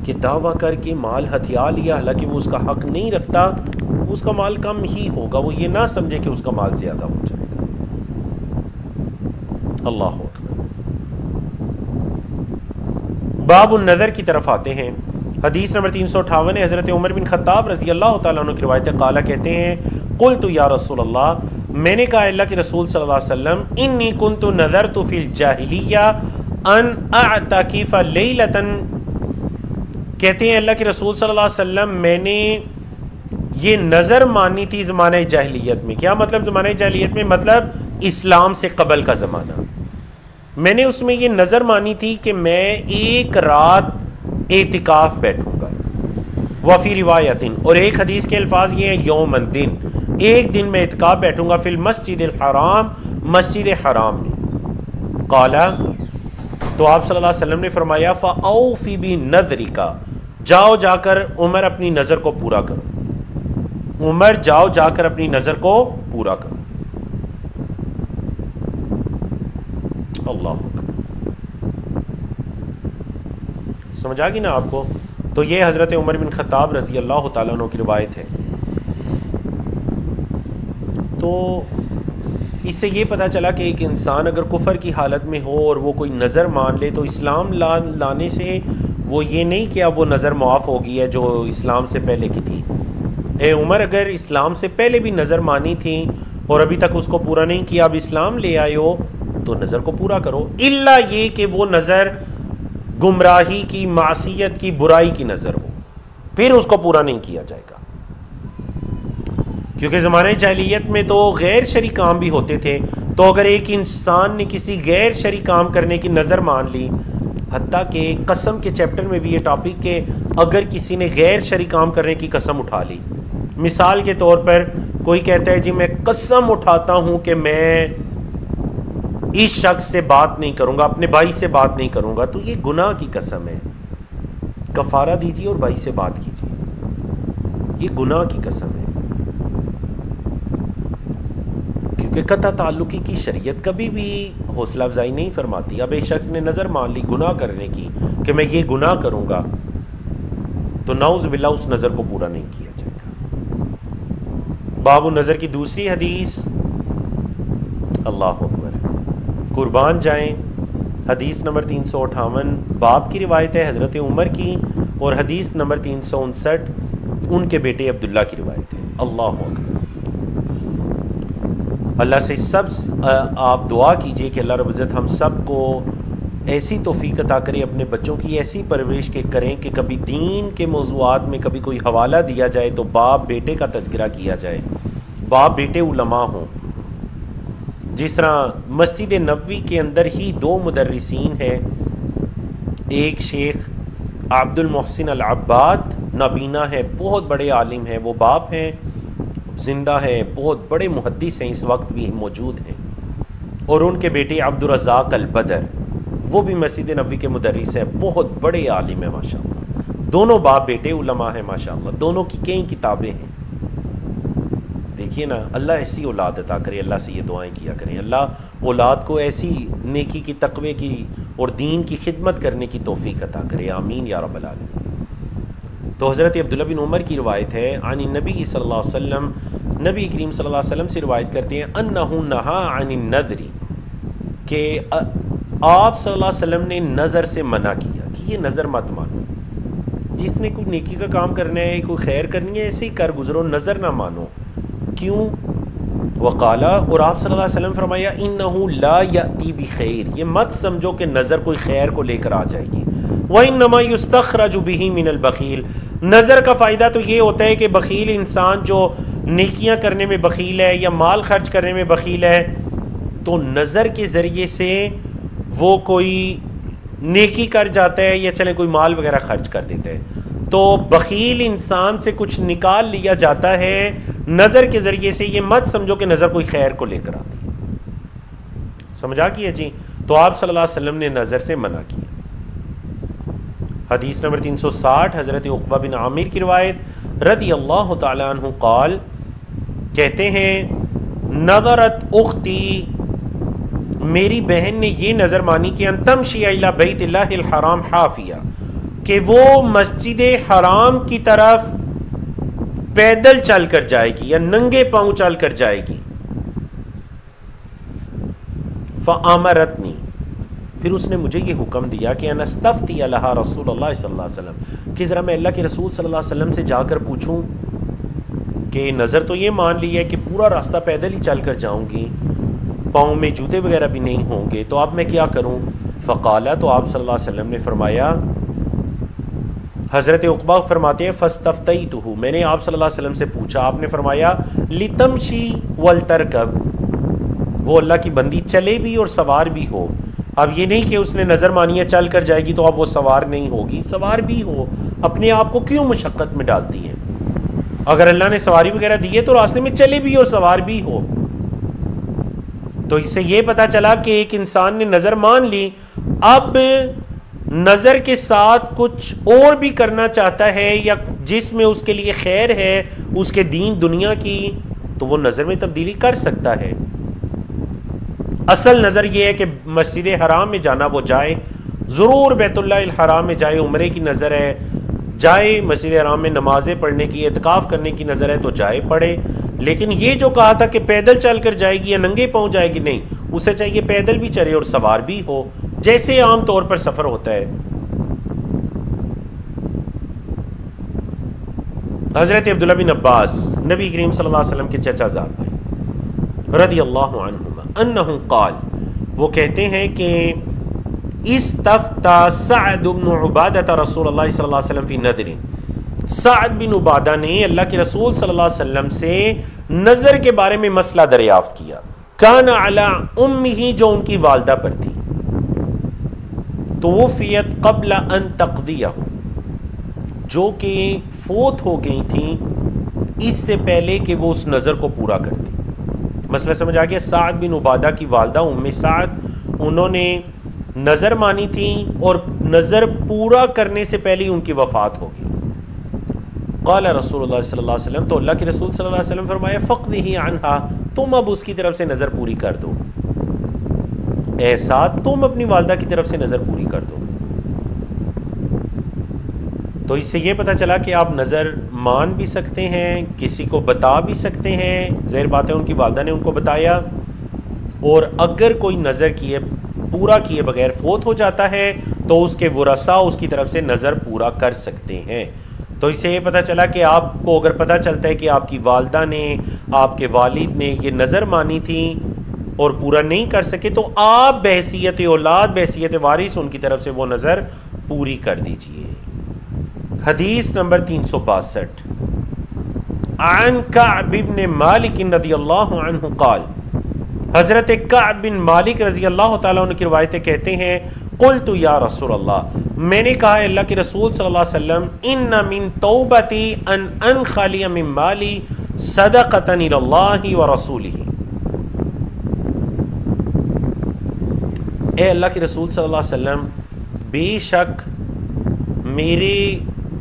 کہ دعویٰ کر کے مال ہتھیا لیا، حالانکہ وہ اس کا حق نہیں رکھتا، اس کا مال کم ہی ہوگا. وہ یہ نہ سمجھے کہ اس کا مال زیادہ ہو جائے گا. اللہ اکبر. باب النظر کی طرف آتے ہیں. حدیث نمبر 358 حضرت عمر بن خطاب رضی اللہ تعالیٰ عنہ کی روایت ہے. قال کہتے ہیں قلت یا رسول اللہ، میں نے کہا اللہ کے رسول صلی اللہ علیہ وسلم، انی کنت نذرت فی الجاہلیہ ان اعتکف لیلۃ، کہتے ہیں اللہ کے رسول صلی اللہ علیہ وسلم میں نے یہ نظر مانی تھی زمانہ جاہلیت میں. کیا مطلب زمانہ جاہلیت میں؟ مطلب اسلام سے قبل کا زمانہ. میں نے اس میں یہ نظر مانی تھی کہ میں 1 رات اعتکاف بیٹھوں گا. وفی روایت، اور ایک حدیث کے الفاظ یہ ہیں یومن، دن، 1 دن میں اعتکاف بیٹھوں گا، فی المسجد الحرام، مسجد حرام میں. قال، تو آپ صلی اللہ علیہ وسلم نے فرمایا فَأَوْفِ بِنَذْرِكَ، جاؤ جا کر عمر اپنی نظر کو پورا کرو. عمر جاؤ جا کر اپنی نظر کو پورا کرو. اللہ سمجھ آ گئی نا آپ کو؟ تو یہ حضرت عمر بن خطاب رضی اللہ تعالیٰ عنہ کی روایت ہے. تو اس سے یہ پتہ چلا کہ ایک انسان اگر کفر کی حالت میں ہو اور وہ کوئی نظر مان لے تو اسلام لانے سے وہ یہ نہیں کہ اب وہ نظر معاف ہوگی ہے جو اسلام سے پہلے کی تھی. اے عمر، اگر اسلام سے پہلے بھی نظر مانی تھی اور ابھی تک اس کو پورا نہیں کیا، اب اسلام لے آئے ہو تو نظر کو پورا کرو. الا یہ کہ وہ نظر گمراہی کی، معصیت کی، برائی کی نظر ہو، پھر اس کو پورا نہیں کیا جائے گا. کیونکہ زمانہ جاہلیت میں تو غیر شرعی کام بھی ہوتے تھے، تو اگر ایک انسان نے کسی غیر شرعی کام کرنے کی نظر مان لی، حتیٰ کہ قسم کے چیپٹر میں بھی یہ ٹاپک کہ اگر کسی نے غیر شرعی کام کرنے کی قسم اٹھا لی، مثال کے طور پر کوئی کہتا ہے جی میں قسم اٹھاتا ہوں کہ میں اس شخص سے بات نہیں کروں گا، اپنے بھائی سے بات نہیں کروں گا، تو یہ گناہ کی قسم ہے، کفارہ دیجیے اور بھائی سے بات کیجیے، یہ گناہ کی قسم ہے، کیونکہ قطع تعلقی کی شریعت کبھی بھی حوصلہ افزائی نہیں فرماتی۔ اب ایک شخص نے نظر مان لی گناہ کرنے کی کہ میں یہ گناہ کروں گا، تو نعوذ باللہ اس نظر کو پورا نہیں کیا جائے گا۔ باب النظر کی دوسری حدیث، اللہ اکبر، قربان جائیں، حدیث نمبر 358 باب کی روایت ہے حضرت عمر کی، اور حدیث نمبر 359 ان کے بیٹے عبداللہ کی روایت ہے۔ اللہ اکبر۔ اللہ سے سب آپ دعا کیجئے کہ اللہ رب العزت ہم سب کو ایسی توفیق عطا کرے، اپنے بچوں کی ایسی پرورش کے کریں کہ کبھی دین کے موضوعات میں کبھی کوئی حوالہ دیا جائے تو باپ بیٹے کا تذکرہ کیا جائے، باپ بیٹے علماء ہوں۔ جس طرح مسجد نبوی کے اندر ہی 2 مدرسین ہیں، ایک شیخ عبد المحسن العباد نابینا ہے، بہت بڑے عالم ہیں، وہ باپ ہیں، زندہ ہیں، بہت بڑے محدث ہیں، اس وقت بھی موجود ہیں، اور ان کے بیٹے عبد الرزاق البدر، وہ بھی مسجد نبوی کے مدرس ہیں، بہت بڑے عالم ہیں ماشاءاللہ، دونوں باپ بیٹے علماء ہیں ماشاءاللہ، دونوں کی کئی کتابیں ہیں۔ دیکھیے نا، اللہ ایسی اولاد عطا کرے، اللہ سے یہ دعائیں کیا کریں، اللہ اولاد کو ایسی نیکی کی، تقوی کی اور دین کی خدمت کرنے کی توفیق عطا کرے، آمین یا رب العالمین۔ تو حضرت عبداللہ بن عمر کی روایت ہے، عن النبی صلی اللہ علیہ وسلم، نبی کریم صلی اللہ علیہ وسلم سے روایت کرتے ہیں، انہ نہا عن النذر، کہ آپ صلی اللہ علیہ وسلم نے نظر سے منع کیا کہ یہ نظر مت مانو، جس نے کوئی نیکی کا کام کرنا ہے، کوئی خیر کرنی ہے، ایسے ہی کر گزرو، نظر نہ مانو۔ کیوں؟ وقالا، اور آپ صلی اللہ علیہ وسلم فرمایا، انہ لا یأتی بخیر، یہ مت سمجھو کہ نظر کوئی خیر کو لے کر آ جائے گی، وانما یستخرج بہ من البخیل، نظر کا فائدہ تو یہ ہوتا ہے کہ بخیل انسان جو نیکیاں کرنے میں بخیل ہے یا مال خرچ کرنے میں بخیل ہے، تو نظر کے ذریعے سے وہ کوئی نیکی کر جاتا ہے یا چلے کوئی مال وغیرہ خرچ کر دیتا ہے، تو بخیل انسان سے کچھ نکال لیا جاتا ہے نظر کے ذریعے سے، یہ مت سمجھو کہ نظر کوئی خیر کو لے کر آتی ہے۔ سمجھا کیا جی؟ تو آپ صلی اللہ علیہ وسلم نے نظر سے منع کیا۔ حدیث نمبر 360 حضرت عقبہ بن عامر کی روایت رضی اللہ تعالی عنہ قال، کہتے ہیں، نظرت اختی، میری بہن نے یہ نظر مانی کہ ان تمشی الی بیت اللہ الحرام حافیہ، کہ وہ مسجد حرام کی طرف پیدل چل کر جائے گی یا ننگے پاؤں چل کر جائے گی۔ فآمرتنی، پھر اس نے مجھے یہ حکم دیا کہ ان استفتی لہا رسول اللہ صلی اللہ علیہ وسلم، کہ ذرا میں اللہ کے رسول صلی اللہ علیہ وسلم سے جا کر پوچھوں کہ نظر تو یہ مان لی ہے کہ پورا راستہ پیدل ہی چل کر جاؤں گی، پاؤں میں جوتے وغیرہ بھی نہیں ہوں گے، تو اب میں کیا کروں؟ فقالا، تو آپ صلی اللہ علیہ وسلم نے فرمایا، حضرت عقبہ فرماتے ہیں، فاستفتیتہ، میں نے آپ صلی اللہ علیہ وسلم سے پوچھا، آپ نے فرمایا، لتمشی ولترکب، وہ اللہ کی بندی چلے بھی اور سوار بھی ہو۔ اب یہ نہیں کہ اس نے نظر مانی ہے چل کر جائے گی تو اب وہ سوار نہیں ہوگی، سوار بھی ہو، اپنے آپ کو کیوں مشقت میں ڈالتی ہے؟ اگر اللہ نے سواری وغیرہ دی ہے تو راستے میں چلے بھی اور سوار بھی ہو۔ تو اس سے یہ پتہ چلا کہ ایک انسان نے نظر مان لی، اب نظر کے ساتھ کچھ اور بھی کرنا چاہتا ہے یا جس میں اس کے لیے خیر ہے اس کے دین دنیا کی، تو وہ نظر میں تبدیلی کر سکتا ہے۔ اصل نظر یہ ہے کہ مسجد حرام میں جانا وہ جائے، ضرور بیت اللہ الحرام میں جائے، عمرے کی نظر ہے جائے، مسجد حرام میں نمازیں پڑھنے کی، اعتکاف کرنے کی نظر ہے تو جائے پڑھے، لیکن یہ جو کہا تھا کہ پیدل چل کر جائے گی یا ننگے پاؤں جائے گی، نہیں، اسے چاہیے پیدل بھی چلے اور سوار بھی ہو، جیسے عام طور پر سفر ہوتا ہے۔ حضرت عبداللہ بن عباس، نبی کریم صلی اللہ علیہ وسلم کے چچا زاد بھائی، رضی اللہ عنہما، انہ قال، وہ کہتے ہیں کہ استفتا سعد بن عبادہ رسول اللہ صلی اللہ علیہ وسلم فی نذر، سعد بن عبادہ نے اللہ کے رسول صلی اللہ علیہ وسلم سے نظر کے بارے میں مسئلہ دریافت کیا. کان علی امہ، جو ان کی والدہ پر تھی، توفیت قبل ان تقضیہ، جو کہ فوت ہو گئی تھیں اس سے پہلے کہ وہ اس نظر کو پورا کرتی. مسئلہ سمجھ آ گیا. سعد بن عبادہ کی والدہ ام سعد، انہوں نے نظر مانی تھی اور نظر پورا کرنے سے پہلے ہی ان کی وفات ہو گئی. قال رسول اللہ صلی اللہ علیہ وسلم، تو اللہ کے رسول صلی اللہ علیہ وسلم فرمایا فقضی عنہا، تم اب اس کی طرف سے نظر پوری کر دو. اے سعد، تم اپنی والدہ کی طرف سے نظر پوری کر دو. تو اس سے یہ پتہ چلا کہ آپ نظر مان بھی سکتے ہیں، کسی کو بتا بھی سکتے ہیں. ظاہر بات ہے ان کی والدہ نے ان کو بتایا، اور اگر کوئی نظر کیے پورا کیے بغیر فوت ہو جاتا ہے تو اس کے ورثاء اس کی طرف سے نظر پورا کر سکتے ہیں. تو اس سے یہ پتہ چلا کہ آپ کو اگر پتہ چلتا ہے کہ آپ کی والدہ نے، آپ کے والد نے یہ نظر مانی تھی اور پورا نہیں کر سکے، تو آپ بحیثیت اولاد، بحیثیت وارث ان کی طرف سے وہ نظر پوری کر دیجئے. حدیث نمبر 362 عن کعب بن مالک رضی اللہ عنہ قال، حضرت کعب بن مالک رضی اللہ تعالیٰ عنہ کی روایتیں کہتے ہیں، قلت یا رسول اللہ، میں نے کہا اللہ کے رسول صلی اللہ علیہ وسلم، ان من توبتی ان انخلی من مالی صدقۃ الی اللہ ورسولہ. اے اللہ کے رسول صلی اللہ علیہ وسلم، بے شک میرے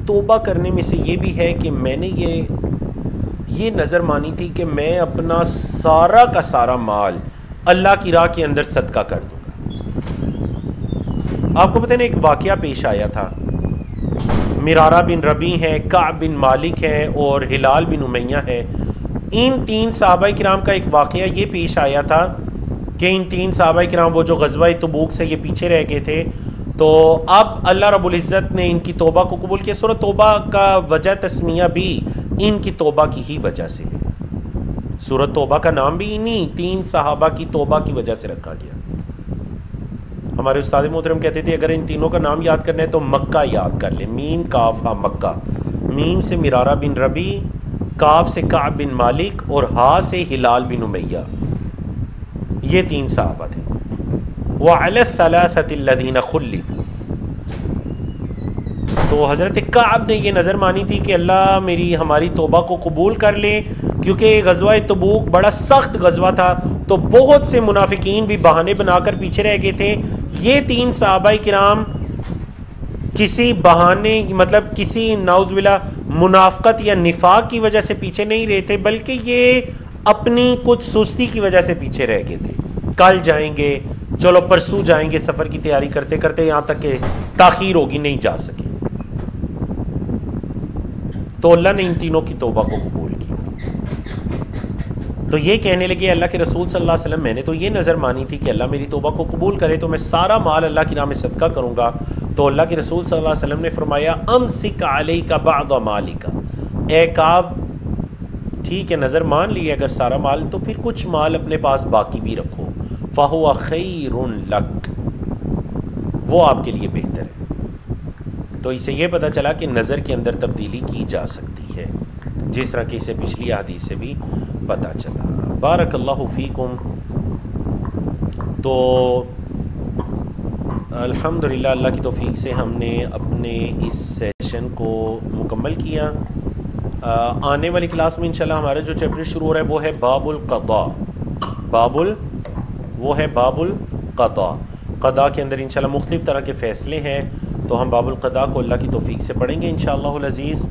توبہ کرنے میں سے یہ بھی ہے کہ میں نے یہ نظر مانی تھی کہ میں اپنا سارا کا سارا مال اللہ کی راہ کے اندر صدقہ کر دوں گا. آپ کو پتہ نہیں ایک واقعہ پیش آیا تھا. مرارہ بن ربیع ہے، کعب بن مالک ہے اور ہلال بن امیہ ہے. ان تین صحابہ کرام کا ایک واقعہ یہ پیش آیا تھا کہ ان تین صحابہ کرام وہ جو غزوہ تبوک سے یہ پیچھے رہ گئے تھے، تو اب اللہ رب العزت نے ان کی توبہ کو قبول کیا. سورۃ توبہ کا وجہ تسمیہ بھی ان کی توبہ کی ہی وجہ سے ہے. سورۃ توبہ کا نام بھی انہی تین صحابہ کی توبہ کی وجہ سے رکھا گیا. ہمارے استاد محترم کہتے تھے اگر ان تینوں کا نام یاد کرنا ہے تو مکہ یاد کر لیں. میم کاف ہا مکہ. میم سے مرارہ بن ربیع، کاف سے کعب بن مالک اور ہا سے ہلال بن امیہ. یہ تین صحابہ تھے. وعلی الثلاثۃ الذین خلفوا. تو حضرت کعب نے یہ نظر مانی تھی کہ اللہ ہماری توبہ کو قبول کر لے، کیونکہ غزوہ تبوک بڑا سخت غزوہ تھا، تو بہت سے منافقین بھی بہانے بنا کر پیچھے رہ گئے تھے. یہ تین صحابہ کرام کسی بہانے، مطلب کسی نعوذ باللہ منافقت یا نفاق کی وجہ سے پیچھے نہیں رہے تھے، بلکہ یہ اپنی کچھ سستی کی وجہ سے پیچھے رہ گئے تھے. کل جائیں گے، چلو پرسوں جائیں گے، سفر کی تیاری کرتے کرتے یہاں تک کہ تاخیر ہوگی، نہیں جا سکے. تو اللہ نے ان تینوں کی توبہ کو قبول کیا. تو یہ کہنے لگے اللہ کے رسول صلی اللہ علیہ وسلم، میں نے تو یہ نظر مانی تھی کہ اللہ میری توبہ کو قبول کرے تو میں سارا مال اللہ کی راہ میں صدقہ کروں گا. تو اللہ کے رسول صلی اللہ علیہ وسلم نے فرمایا امسک علیک بعض مالک. اے کعب، ٹھیک ہے نظر مان لی اگر سارا مال، تو پھر کچھ مال اپنے پاس باقی بھی رکھو. فہو خیر لک، وہ آپ کے لیے بہتر ہے. تو اسے یہ پتہ چلا کہ نظر کے اندر تبدیلی کی جا سکتی ہے، جس طرح کہ اسے پچھلی حدیث سے بھی پتہ چلا. بارک اللہ فیکم. تو الحمدللہ اللہ کی توفیق سے ہم نے اپنے اس سیشن کو مکمل کیا. آنے والی کلاس میں انشاءاللہ ہمارا جو چیپٹر شروع ہو رہا ہے وہ ہے باب القضاء. وہ ہے باب القضاء. قضاء کے اندر انشاءاللہ مختلف طرح کے فیصلے ہیں، تو ہم باب القضاء کو اللہ کی توفیق سے پڑھیں گے انشاءاللہ العزیز.